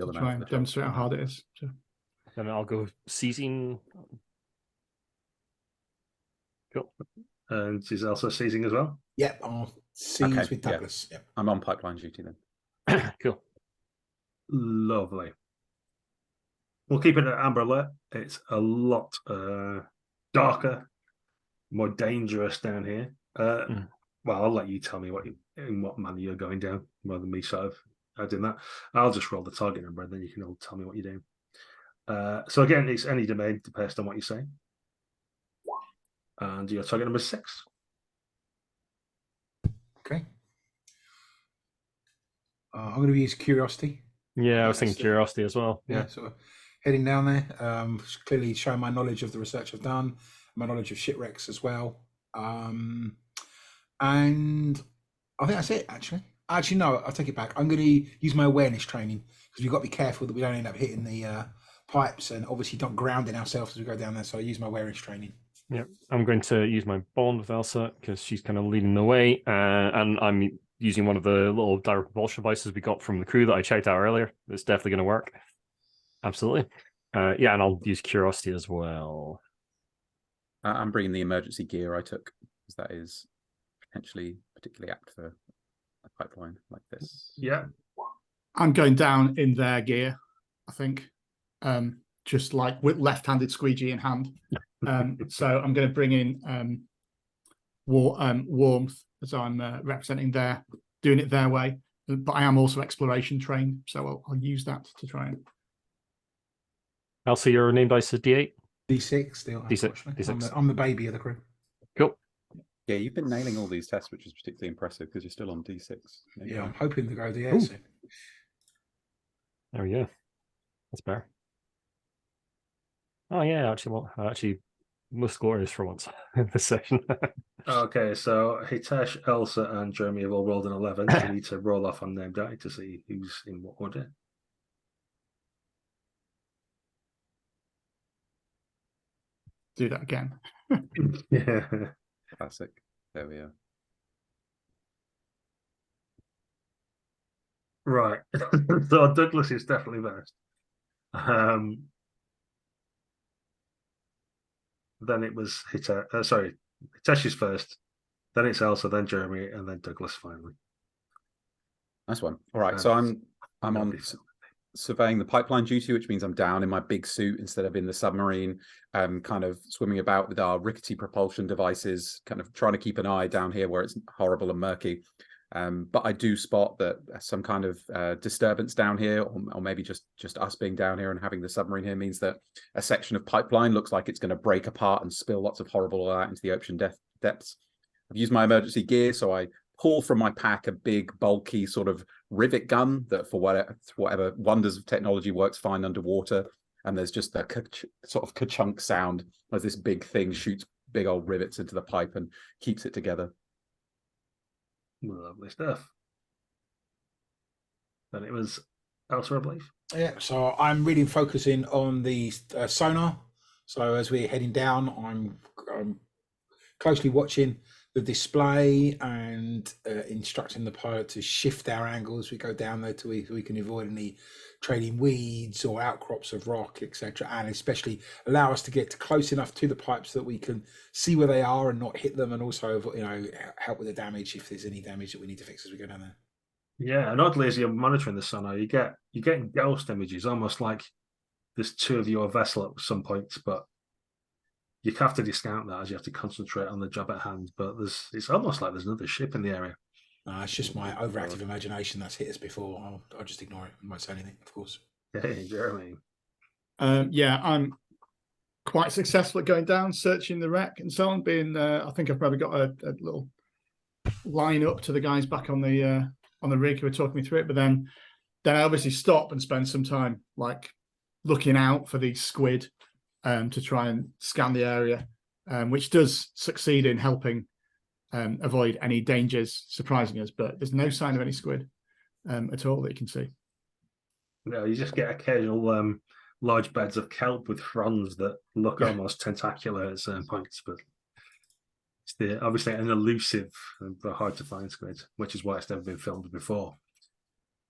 the Try man and for the demonstrate how hard it is. So. Then I'll go seizing. Cool. And she's also seizing as well. Yep, I'll seize with Douglas. Yeah. I'm on pipeline duty then. Cool. Lovely. We'll keep it at Amber Alert. It's a lot darker, more dangerous down here. Well, I'll let you tell me in what manner you're going down, rather than me sort of doing that. I'll just roll the target number, and then you can all tell me what you're doing. So again, it's any domain, depends on what you say. And your target number is 6. Okay. I'm going to use curiosity. Yeah, I was thinking curiosity as well. Yeah, sort of heading down there. Clearly showing my knowledge of the research I've done, my knowledge of shipwrecks as well. And I think that's it, actually. Actually, no, I'll take it back. I'm going to use my awareness training, because we've got to be careful that we don't end up hitting the pipes, and obviously not grounding ourselves as we go down there. So I use my awareness training. Yeah, I'm going to use my bond with Elsa, because she's kind of leading the way, and I'm using one of the little direct propulsion devices we got from the crew that I checked out earlier. It's definitely going to work. Absolutely. Yeah, and I'll use curiosity as well. I'm bringing the emergency gear I took, because that is potentially particularly apt for a pipeline like this. Yeah. I'm going down in their gear, I think. Just like with left-handed squeegee in hand. So I'm going to bring in warmth, as I'm representing doing it their way, but I am also exploration trained, so I'll use that to try and. Elsa, your name dice is D8? D6 still, D6, unfortunately. D6. I'm the baby of the crew. Cool. Yeah, you've been nailing all these tests, which is particularly impressive because you're still on D6. Yeah, I'm hoping to go D8 Ooh. soon. There we go. That's better. Oh yeah, actually most glorious for once in this session. Okay, so Hitesh, Elsa, and Jeremy have all rolled an 11. So you need to roll off on name die to see who's in what order. Do that again. Yeah. Classic. There we are. Right. So Douglas is definitely first. Then it was Hitesh is first. Then it's Elsa, then Jeremy, and then Douglas finally. Nice one. All right, so I'm on surveying the pipeline duty, which means I'm down in my big suit instead of in the submarine, kind of swimming about with our rickety propulsion devices, kind of trying to keep an eye down here where it's horrible and murky. But I do spot that some kind of disturbance down here, or maybe just us being down here and having the submarine here means that a section of pipeline looks like it's going to break apart and spill lots of horrible oil out into the ocean depths. I've used my emergency gear, so I pull from my pack a big, bulky sort of rivet gun that, for whatever wonders of technology, works fine underwater. And there's just a sort of ka-chunk sound as this big thing shoots big old rivets into the pipe and keeps it together. Lovely stuff. Then it was Elsa, I believe. Yeah, so I'm really focusing on the sonar. So as we're heading down, I'm closely watching the display and instructing the pilot to shift our angle as we go down there so we can avoid any trailing weeds or outcrops of rock, etc., and especially allow us to get close enough to the pipes that we can see where they are and not hit them, and also help with the damage if there's any damage that we need to fix as we go down there. Yeah, and oddly, as you're monitoring the sonar, you're getting ghost images, almost like there's two of your vessel at some points, but you have to discount that as you have to concentrate on the job at hand. But it's almost like there's another ship in the area. It's just my overactive imagination that's hit us before. I'll just ignore it. I won't say anything, of course. Hey, Jeremy. Yeah, I'm quite successful at going down, searching the wreck and so on. I think I've probably got a little line up to the guys back on the rig who were talking me through it. But then I obviously stop and spend some time like looking out for these squid to try and scan the area, which does succeed in helping avoid any dangers surprising us. But there's no sign of any squid at all that you can see. No, you just get occasional large beds of kelp with fronds that look almost tentacular at certain points, but it's obviously an elusive but hard to find squid, which is why it's never been filmed before.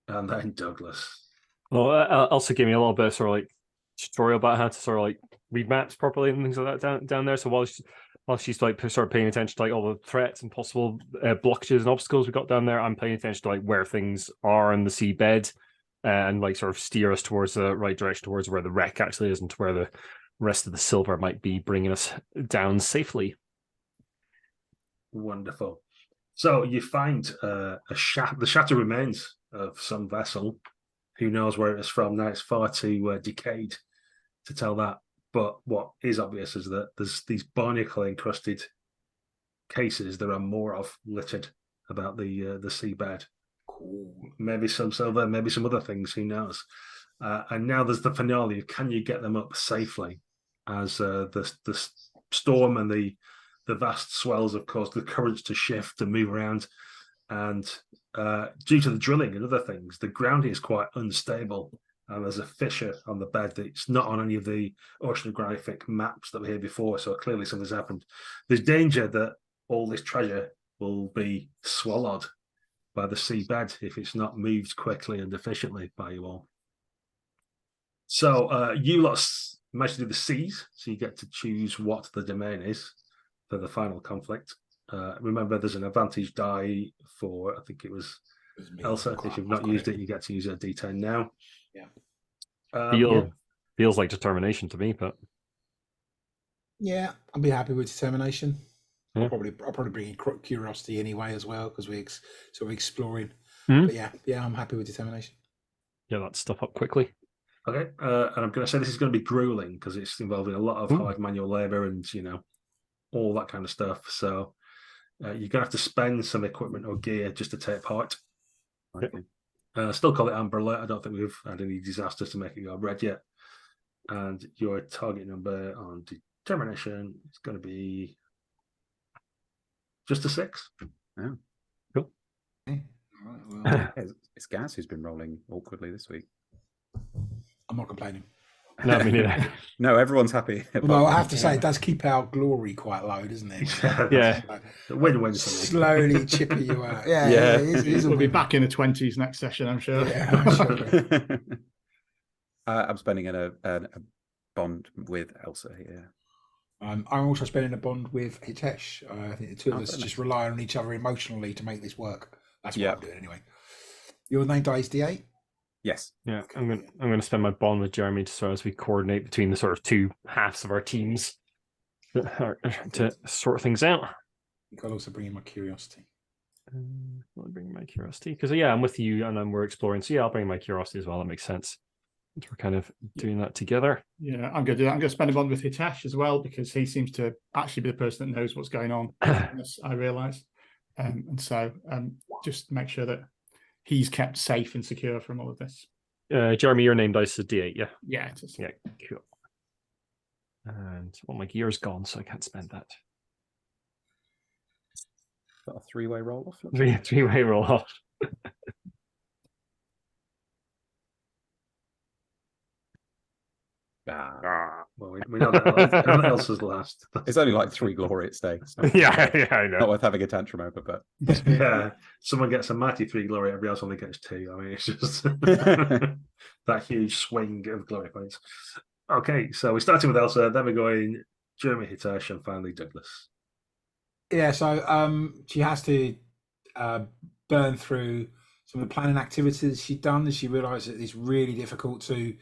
And then Douglas. Well, also gave me a little bit of sort of like tutorial about how to sort of like read maps properly and things like that down there. So while she's like sort of paying attention to like all the threats and possible blockages and obstacles we got down there, I'm paying attention to like where things are in the seabed and like sort of steer us towards the right direction, towards where the wreck actually is and to where the rest of the silver might be, bringing us down safely. Wonderful. So you find the shattered remains of some vessel. Who knows where it is from now? It's far too decayed to tell that. But what is obvious is that there's these barnacle-encrusted cases there are more of littered about the seabed. Maybe some silver, maybe some other things, who knows? And now there's the finale of can you get them up safely as the storm and the vast swells have caused the currents to shift and move around. And due to the drilling and other things, the ground is quite unstable. And there's a fissure on the bed that's not on any of the oceanographic maps that were here before. So clearly something's happened. There's danger that all this treasure will be swallowed by the seabed if it's not moved quickly and efficiently by you all. So you lot managed to do the seas, so you get to choose what the domain is for the final conflict. Remember, there's an advantage die for, I think it was Elsa. If you've not used it, you get to use a D10 now. Yeah. Feels like determination to me, but yeah, I'll be happy with determination. Yeah. I'll probably bring in curiosity anyway as well, because we're sort of exploring But yeah, I'm happy with determination. Yeah, that stuff up quickly. Okay, and I'm going to say this is going to be grueling because it's involving a lot of hard manual labor and all that kind of stuff. So you're going to have to spend some equipment or gear just to take part. Okay. Still call it Amber Alert. I don't think we've had any disasters to make it go red yet. And your target number on determination is going to be just a 6. Yeah. Cool. Okay. All right, well, It's Gaz who's been rolling awkwardly this week. I'm not complaining. No, me neither. No, everyone's happy. Well, I have to say, it does keep our glory quite low, doesn't it? Yeah. Win-win. Slowly chipping you out. Yeah. It is a We'll be win. back in the 20s next session, I'm sure. Yeah, I'm sure. I'm spending a bond with Elsa here. I'm also spending a bond with Hitesh. I think the two of Oh, us very just nice. rely on each other emotionally to make this work. That's what Yeah. I'm doing anyway. Your name die is D8? Yes. Yeah, I'm going to spend my bond with Jeremy so as we coordinate between the sort of two halves of our teams to sort things out. I think I'll also bring in my curiosity. I'll bring my curiosity because I'm with you and we're exploring. So I'll bring my curiosity as well. That makes sense. We're kind of doing that together. Yeah, I'm going to do that. I'm going to spend a bond with Hitesh as well because he seems to actually be the person that knows what's going on. I realise, and so just make sure that he's kept safe and secure from all of this. Jeremy, your name dice is D8, yeah? Yeah, it is. Yeah, cool. And my gear's gone, so I can't spend that. Got a 3-way roll off. Three-way roll off. Well, we know that everyone else is last. It's only like 3 glory at stake. It's not, Yeah, I not know. worth having a tantrum over, but Yeah, someone gets a mighty 3 glory, everybody else only gets 2. I mean, it's just that huge swing of glory points. Okay, so we're starting with Elsa, then we're going Jeremy, Hitesh, and finally Douglas. Yeah, so she has to burn through some of the planning activities she'd done as she realised that it's really difficult to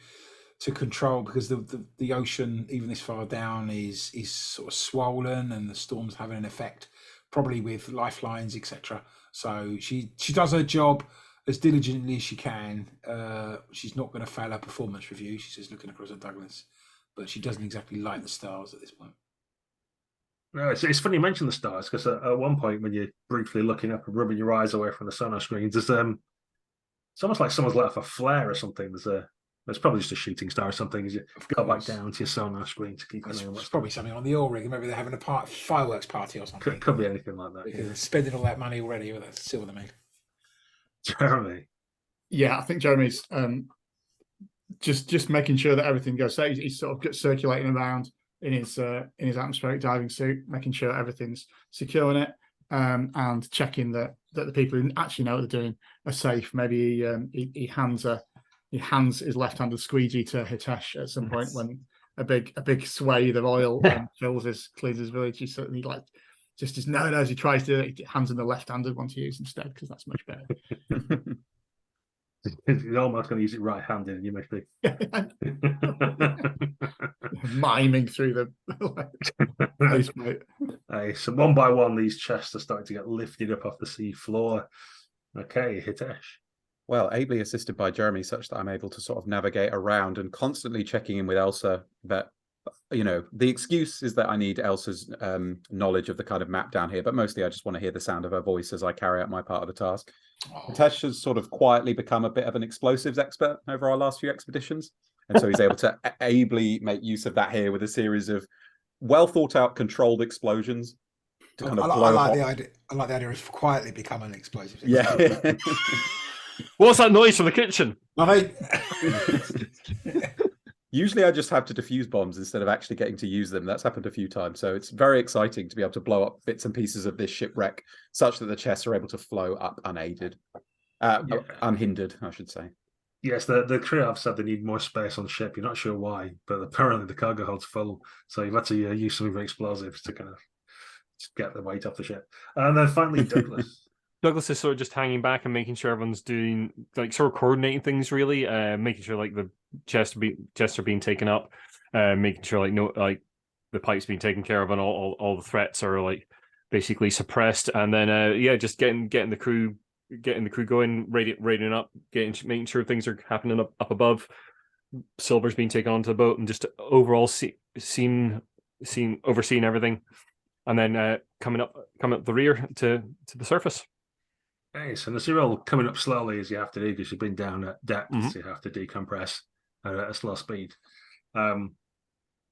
control because the ocean, even this far down, is sort of swollen and the storm's having an effect, probably with lifelines, etc. So she does her job as diligently as she can. She's not going to fail her performance review. She's just looking across at Douglas, but she doesn't exactly light the stars at this point. No, it's funny you mention the stars because at one point when you're briefly looking up and rubbing your eyes away from the sonar screens, it's almost like someone's let off a flare or something. There's probably just a shooting star or something as you go back down to your sonar screen to keep an eye on what's It's probably something on the oil rig, and maybe they're having a fireworks party or something. could be anything like that. Because Yeah. they're spending all that money already with that silver they made. Jeremy. Yeah, I think Jeremy's just making sure that everything goes. So he's sort of circulating around in his atmospheric diving suit, making sure everything's secure in it, and checking that the people who actually know what they're doing are safe. Maybe he hands his left-handed squeegee to Hitesh at some point when a big swathe of oil cleans his village. He certainly just as no as he tries to do it, he hands him the left-handed one to use instead because that's much better. You're almost going to use it right-handed, and you may be miming through the faceplate. So one by one, these chests are starting to get lifted up off the sea floor. Okay, Hitesh. Well, ably assisted by Jeremy, such that I'm able to sort of navigate around and constantly checking in with Elsa. That, the excuse is that I need Elsa's knowledge of the kind of map down here, but mostly I just want to hear the sound of her voice as I carry out my part of the task. Hitesh has sort of quietly become a bit of an explosives expert over our last few expeditions. And so he's able to ably make use of that here with a series of well thought out controlled explosions to kind of blow I like the idea of quietly becoming an explosive. Yeah. What's that noise from the kitchen? Usually I just have to defuse bombs instead of actually getting to use them. That's happened a few times. So it's very exciting to be able to blow up bits and pieces of this shipwreck such that the chests are able to flow up unaided. Unhindered, I should say. Yes, the crew have said they need more space on the ship. You're not sure why, but apparently the cargo hold's full. So you've had to use some of your explosives to kind of get the weight off the ship. And then finally, Douglas. Douglas is sort of just hanging back and making sure everyone's doing sort of coordinating things really, making sure the chests are being taken up, making sure the pipes being taken care of and all the threats are basically suppressed, and then just getting the crew getting the crew going, raiding up, making sure things are happening up above. Silver's being taken onto the boat, and just overall overseeing everything, and then coming up the rear to the surface. Nice. And as you're all coming up slowly as you have to do because you've been down at depth, so you have to decompress at a slow speed.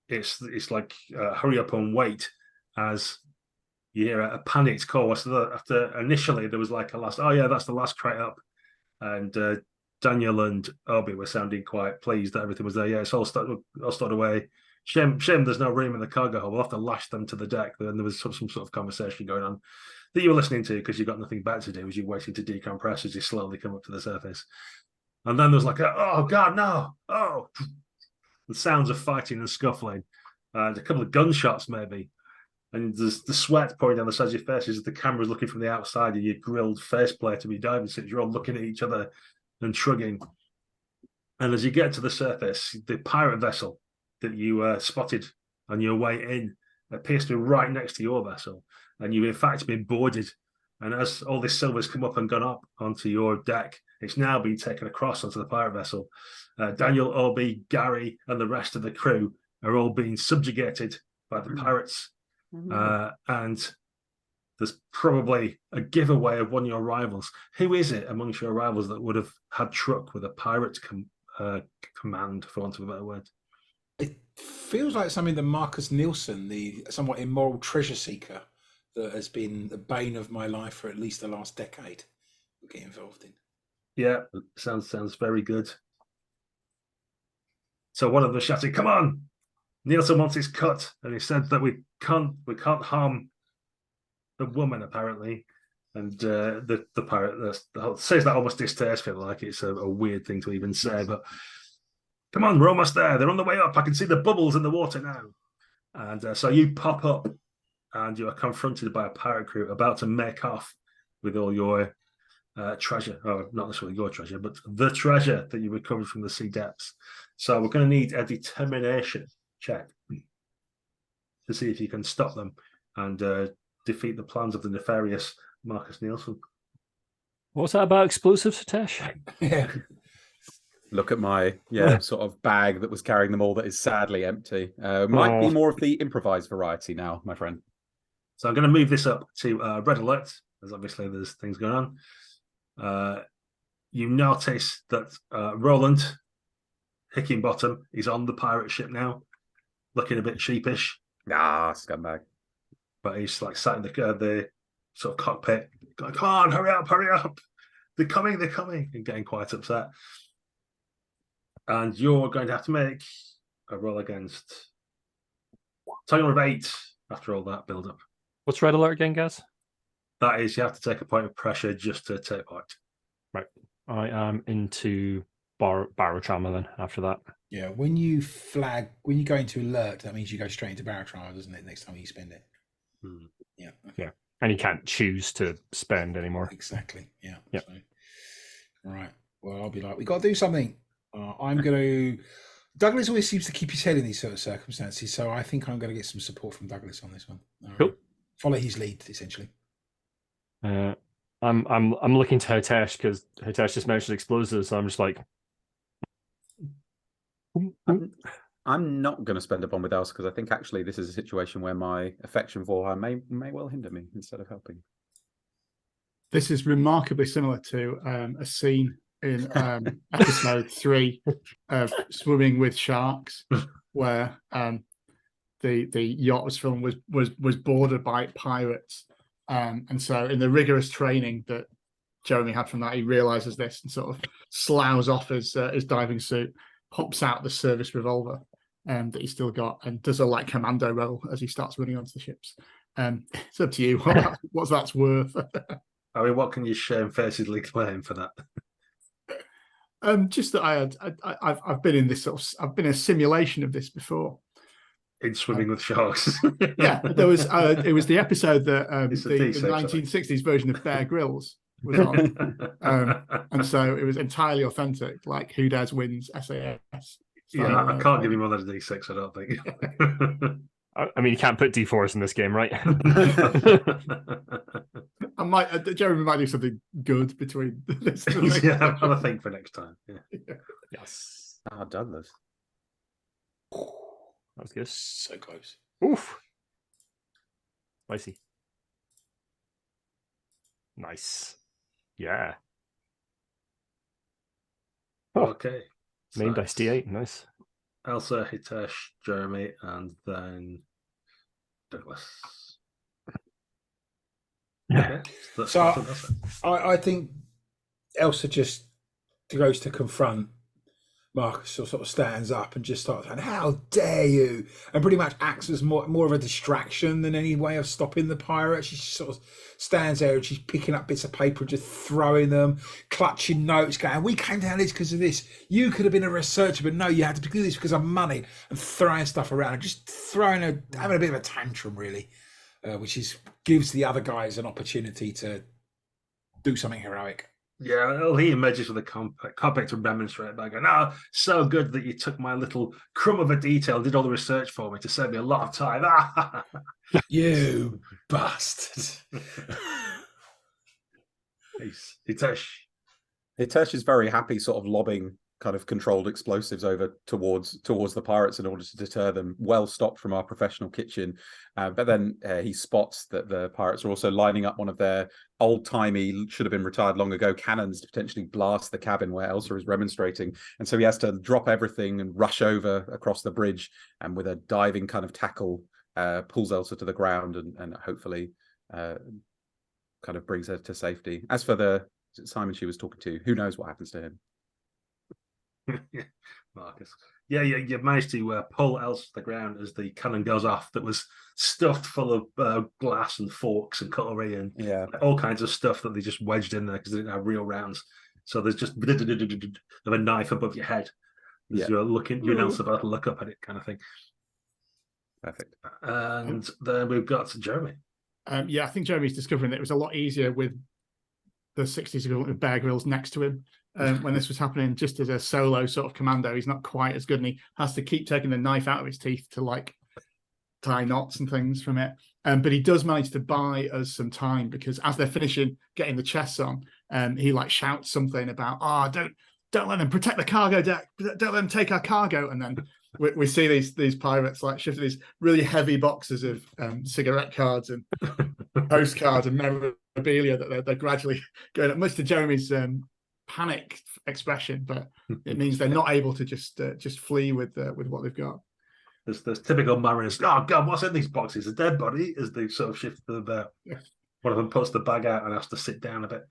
It's like hurry up and wait as you hear a panicked call. So after initially there was like that's the last crate up, and Daniel and Obi were sounding quite pleased that everything was there. Yeah, it's all stored away. Shame there's no room in the cargo hold. We'll have to lash them to the deck. Then there was some sort of conversation going on that you were listening to because you've got nothing better to do as you're waiting to decompress as you slowly come up to the surface. And then there was like, oh God, no. Oh, the sounds of fighting and scuffling and a couple of gunshots maybe. And there's the sweat pouring down the sides of your faces as the camera's looking from the outside of your grilled faceplate of your diving suits. You're all looking at each other and shrugging. And as you get to the surface, the pirate vessel that you spotted on your way in appears to be right next to your vessel. And you've in fact been boarded. And as all this silver's come up and gone up onto your deck, it's now been taken across onto the pirate vessel. Daniel, Obi, Gary, and the rest of the crew are all being subjugated by the pirates. And there's probably a giveaway of one of your rivals. Who is it amongst your rivals that would have had truck with a pirate command, for want of a better word? It feels like something that Marcus Nielsen, the somewhat immoral treasure seeker that has been the bane of my life for at least the last decade, will get involved in. Yeah, sounds very good. So one of them shouted, "Come on! Nielsen wants his cut," and he said that we can't harm the woman apparently. And the pirate says that almost distastefully, like it's a weird thing to even say. But come on, we're almost there. They're on the way up. I can see the bubbles in the water now. And so you pop up, and you are confronted by a pirate crew about to make off with all your treasure. Oh, not necessarily your treasure, but the treasure that you recovered from the sea depths. So we're going to need a determination check to see if you can stop them and defeat the plans of the nefarious Marcus Nielsen. What's that about explosives, Hitesh? Yeah. Look at my sort of bag that was carrying them all that is sadly empty. Might be more of the improvised variety now, my friend. So I'm going to move this up to red alert, as obviously there's things going on. You notice that Roland Hickinbottom is on the pirate ship now, looking a bit sheepish. Ah, scumbag. But he's like sat in the sort of cockpit, going, "Come on, hurry up. They're coming, and getting quite upset. And you're going to have to make a roll against total of 8 after all that build-up. What's red alert again, guys? That is, you have to take a point of pressure just to take point. Right. I am into barotrauma then after that. Yeah, when you go into alert, that means you go straight into barotrauma, doesn't it, next time you spend it? Yeah. Okay. Yeah. And you can't choose to spend anymore. Exactly. Yeah. Yeah. So, all right. Well, I'll be like, we got to do something. I'm going to... Douglas always seems to keep his head in these sort of circumstances, so I think I'm going to get some support from Douglas on this one. Cool. Follow his lead, essentially. I'm looking to Hitesh because Hitesh just mentioned explosives, so I'm just like... I'm not going to spend a bomb with Elsa because I think actually this is a situation where my affection for her may well hinder me instead of helping. This is remarkably similar to a scene in episode 3 of Swimming with Sharks, where the yacht was filmed was boarded by pirates, and so in the rigorous training that Jeremy had from that, he realizes this and sort of sloughs off his diving suit, pops out the service revolver that he's still got, and does a like commando roll as he starts running onto the ships. It's up to you what's that's worth. I mean, what can you shamefacedly claim for that? Just that I've been in this I've been in a simulation of this before. In Swimming with Sharks. Yeah, there was it was the episode that the 1960s sorry. version of Bear Grylls was on, and so it was entirely authentic, like Who Dares Wins SAS. Yeah, I can't give you more than a D6, I don't think. I mean, you can't put D4s in this game, right? Jeremy might do something good between this and the next Yeah, session. have a think for next time. Yeah. Yes. Douglas. That was good. So close. Oof. Spicy. Nice. Yeah. Oh, Okay. main So dice D8. Nice. Elsa, Hitesh, Jeremy, and then Douglas. Okay. Let's So start with Elsa. I think Elsa just goes to confront Marcus, sort of stands up and just starts saying, "How dare you!" and pretty much acts as more of a distraction than any way of stopping the pirate. She sort of stands there and she's picking up bits of paper and just throwing them, clutching notes, going, "We came down this because of this. You could have been a researcher, but no, you had to do this because of money," and throwing stuff around, and just having a bit of a tantrum, really, which gives the other guys an opportunity to do something heroic. Yeah, he emerges with a compact to remonstrate by going, "Oh, so good that you took my little crumb of a detail, did all the research for me to save me a lot of time." You bastard. Hitesh. Hitesh is very happy, sort of lobbing kind of controlled explosives over towards the pirates in order to deter them. Well stopped from our professional kitchen, but then he spots that the pirates are also lining up one of their old-timey, should have been retired long ago, cannons to potentially blast the cabin where Elsa is remonstrating. And so he has to drop everything and rush over across the bridge, and with a diving kind of tackle, pulls Elsa to the ground and hopefully kind of brings her to safety. As for the Simon she was talking to, who knows what happens to him? Marcus. Yeah, you managed to pull Elsa to the ground as the cannon goes off that was stuffed full of glass and forks and cutlery and all kinds of stuff that they just wedged in there because they didn't have real rounds. So there's just of a knife above your head as you're looking, you and Elsa about to look up at it, kind of thing. Perfect. And then we've got Jeremy. I think Jeremy's discovering that it was a lot easier with the 60s equivalent of Bear Grylls next to him when this was happening, just as a solo sort of commando. He's not quite as good, and he has to keep taking the knife out of his teeth to like tie knots and things from it. But he does manage to buy us some time, because as they're finishing getting the chests on, he like shouts something about, don't let them protect the cargo deck, don't let them take our cargo. And then we see these pirates like shifting these really heavy boxes of cigarette cards and postcards and memorabilia that they're gradually going up, much to Jeremy's panic expression, but it means they're not able to just flee with what they've got. There's typical mariners. "Oh God, what's in these boxes? A dead body?" As they sort of shift the one of them puts the bag out and has to sit down a bit.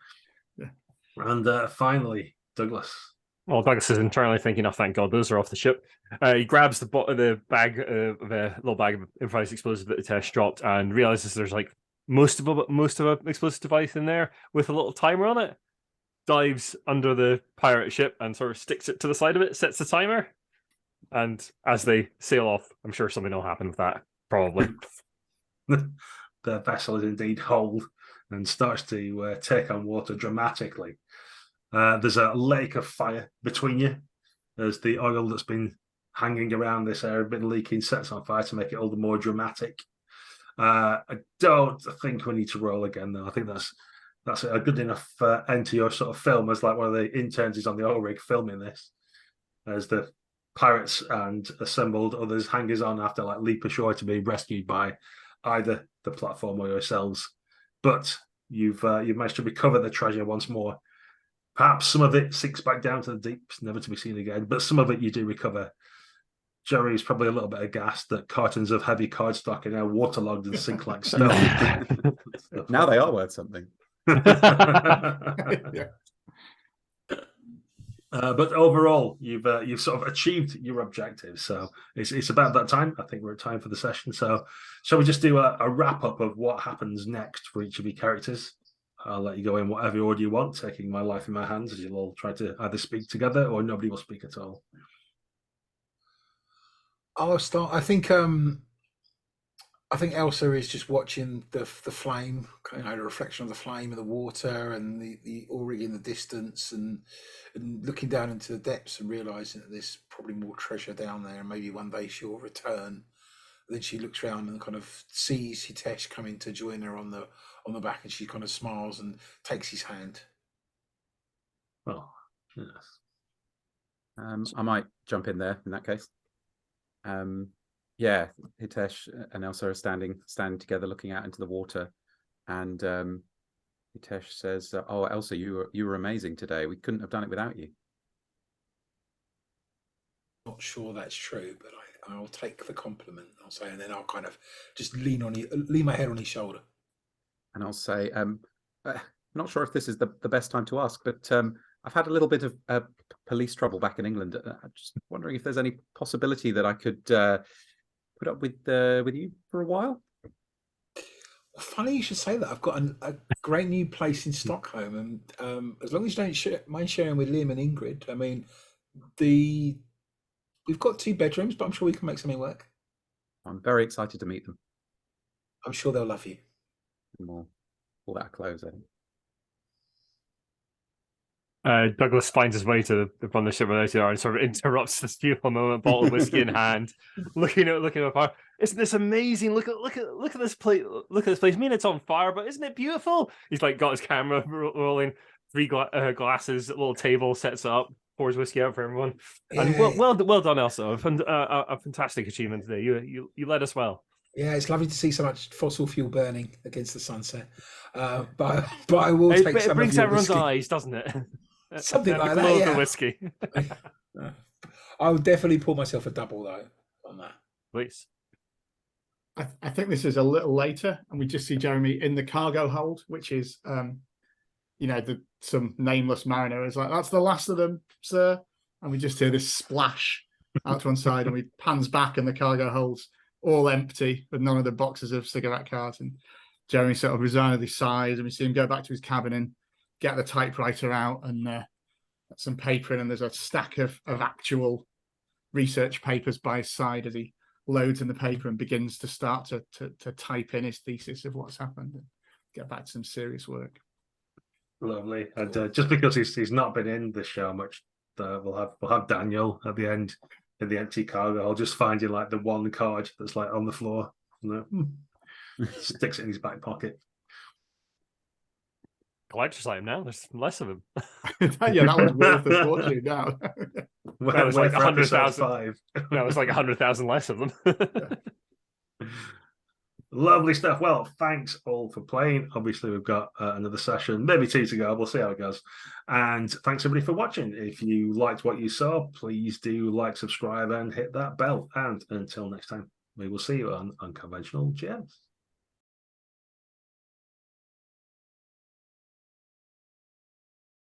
Yeah. And finally, Douglas. Well, Douglas is internally thinking, "Oh, thank God, those are off the ship." He grabs the bag of a little bag of improvised explosive that the test dropped, and realizes there's like most of a explosive device in there with a little timer on it. Dives under the pirate ship and sort of sticks it to the side of it, sets the timer, and as they sail off, I'm sure something will happen with that, probably. The vessel is indeed holed and starts to take on water dramatically. There's a lake of fire between you as the oil that's been hanging around this area, been leaking, sets on fire to make it all the more dramatic. I don't think we need to roll again, though. I think that's a good enough end to your sort of film, as like one of the interns is on the oil rig filming this, as the pirates and assembled others hangers on have to like leap ashore to be rescued by either the platform or yourselves. But you've managed to recover the treasure once more. Perhaps some of it sinks back down to the deep, never to be seen again, but some of it you do recover. Jerry's probably a little bit aghast that cartons of heavy cardstock are now waterlogged and sink like stone. Now they are worth something. But overall, you've sort of achieved your objectives. So it's about that time. I think we're at time for the session. So shall we just do a wrap up of what happens next for each of your characters? I'll let you go in whatever order you want, taking my life in my hands, as you'll all try to either speak together or nobody will speak at all. I'll start. I think Elsa is just watching the flame, the reflection of the flame in the water and the rig in the distance, and looking down into the depths and realizing that there's probably more treasure down there, and maybe one day she'll return. Then she looks around and kind of sees Hitesh coming to join her on the back, and she kind of smiles and takes his hand Well, yes. I might jump in there in that case. Yeah, Hitesh and Elsa are standing together, looking out into the water, and Hitesh says, "Oh, Elsa, you were amazing today. We couldn't have done it without you." Not sure that's true, but I'll take the compliment. I'll say, and then I'll kind of just lean my head on his shoulder. And I'll say, not sure if this is the best time to ask, but I've had a little bit of police trouble back in England. I'm just wondering if there's any possibility that I could put up with you for a while. Well, funny you should say that. I've got a great new place in Stockholm, and as long as you don't mind sharing with Liam and Ingrid, I mean, we've got 2 bedrooms, but I'm sure we can make something work. I'm very excited to meet them. I'm sure they'll love you. And we'll pull that close, I think. Douglas finds his way to the front of the ship where they are and sort of interrupts this beautiful moment, bottle of whiskey in hand, looking at the fire. Isn't this amazing? Look at this place. Look at this place. I mean, it's on fire, but isn't it beautiful? He's like got his camera rolling, 3 glasses, a little table, sets up, pours whiskey out for everyone. Yeah. And well done, Elsa. A fantastic achievement today. You led us well. Yeah, it's lovely to see so much fossil fuel burning against the sunset. But I will take some of your It brings everyone's whiskey. eyes, doesn't it? Something like that, Love yeah. the whiskey. I would definitely pour myself a double though on that. Please. I think this is a little later, and we just see Jeremy in the cargo hold, which is, some nameless mariner is like, "That's the last of them, sir," and we just hear this splash out to one side, and we pans back, and the cargo hold's all empty, with none of the boxes of cigarette cards, and Jeremy sort of resignedly sighs, and we see him go back to his cabin and get the typewriter out and some paper in, and there's a stack of actual research papers by his side as he loads in the paper and begins to start to type in his thesis of what's happened and get back to some serious work. Lovely. And just because he's not been in the show much, we'll have Daniel at the end in the empty cargo. I'll just find you like the one card that's like on the floor. Sticks it in his back pocket. Collector's item now. There's less of him. Yeah, that was worth a fortune now. That was like Wait for episode 5. That was like 100,000 less of them. Lovely stuff. Well, thanks all for playing. Obviously, we've got another session, maybe 2 to go. We'll see how it goes. And thanks everybody for watching. If you liked what you saw, please do like, subscribe, and hit that bell. And until next time, we will see you on Unconventional GMs.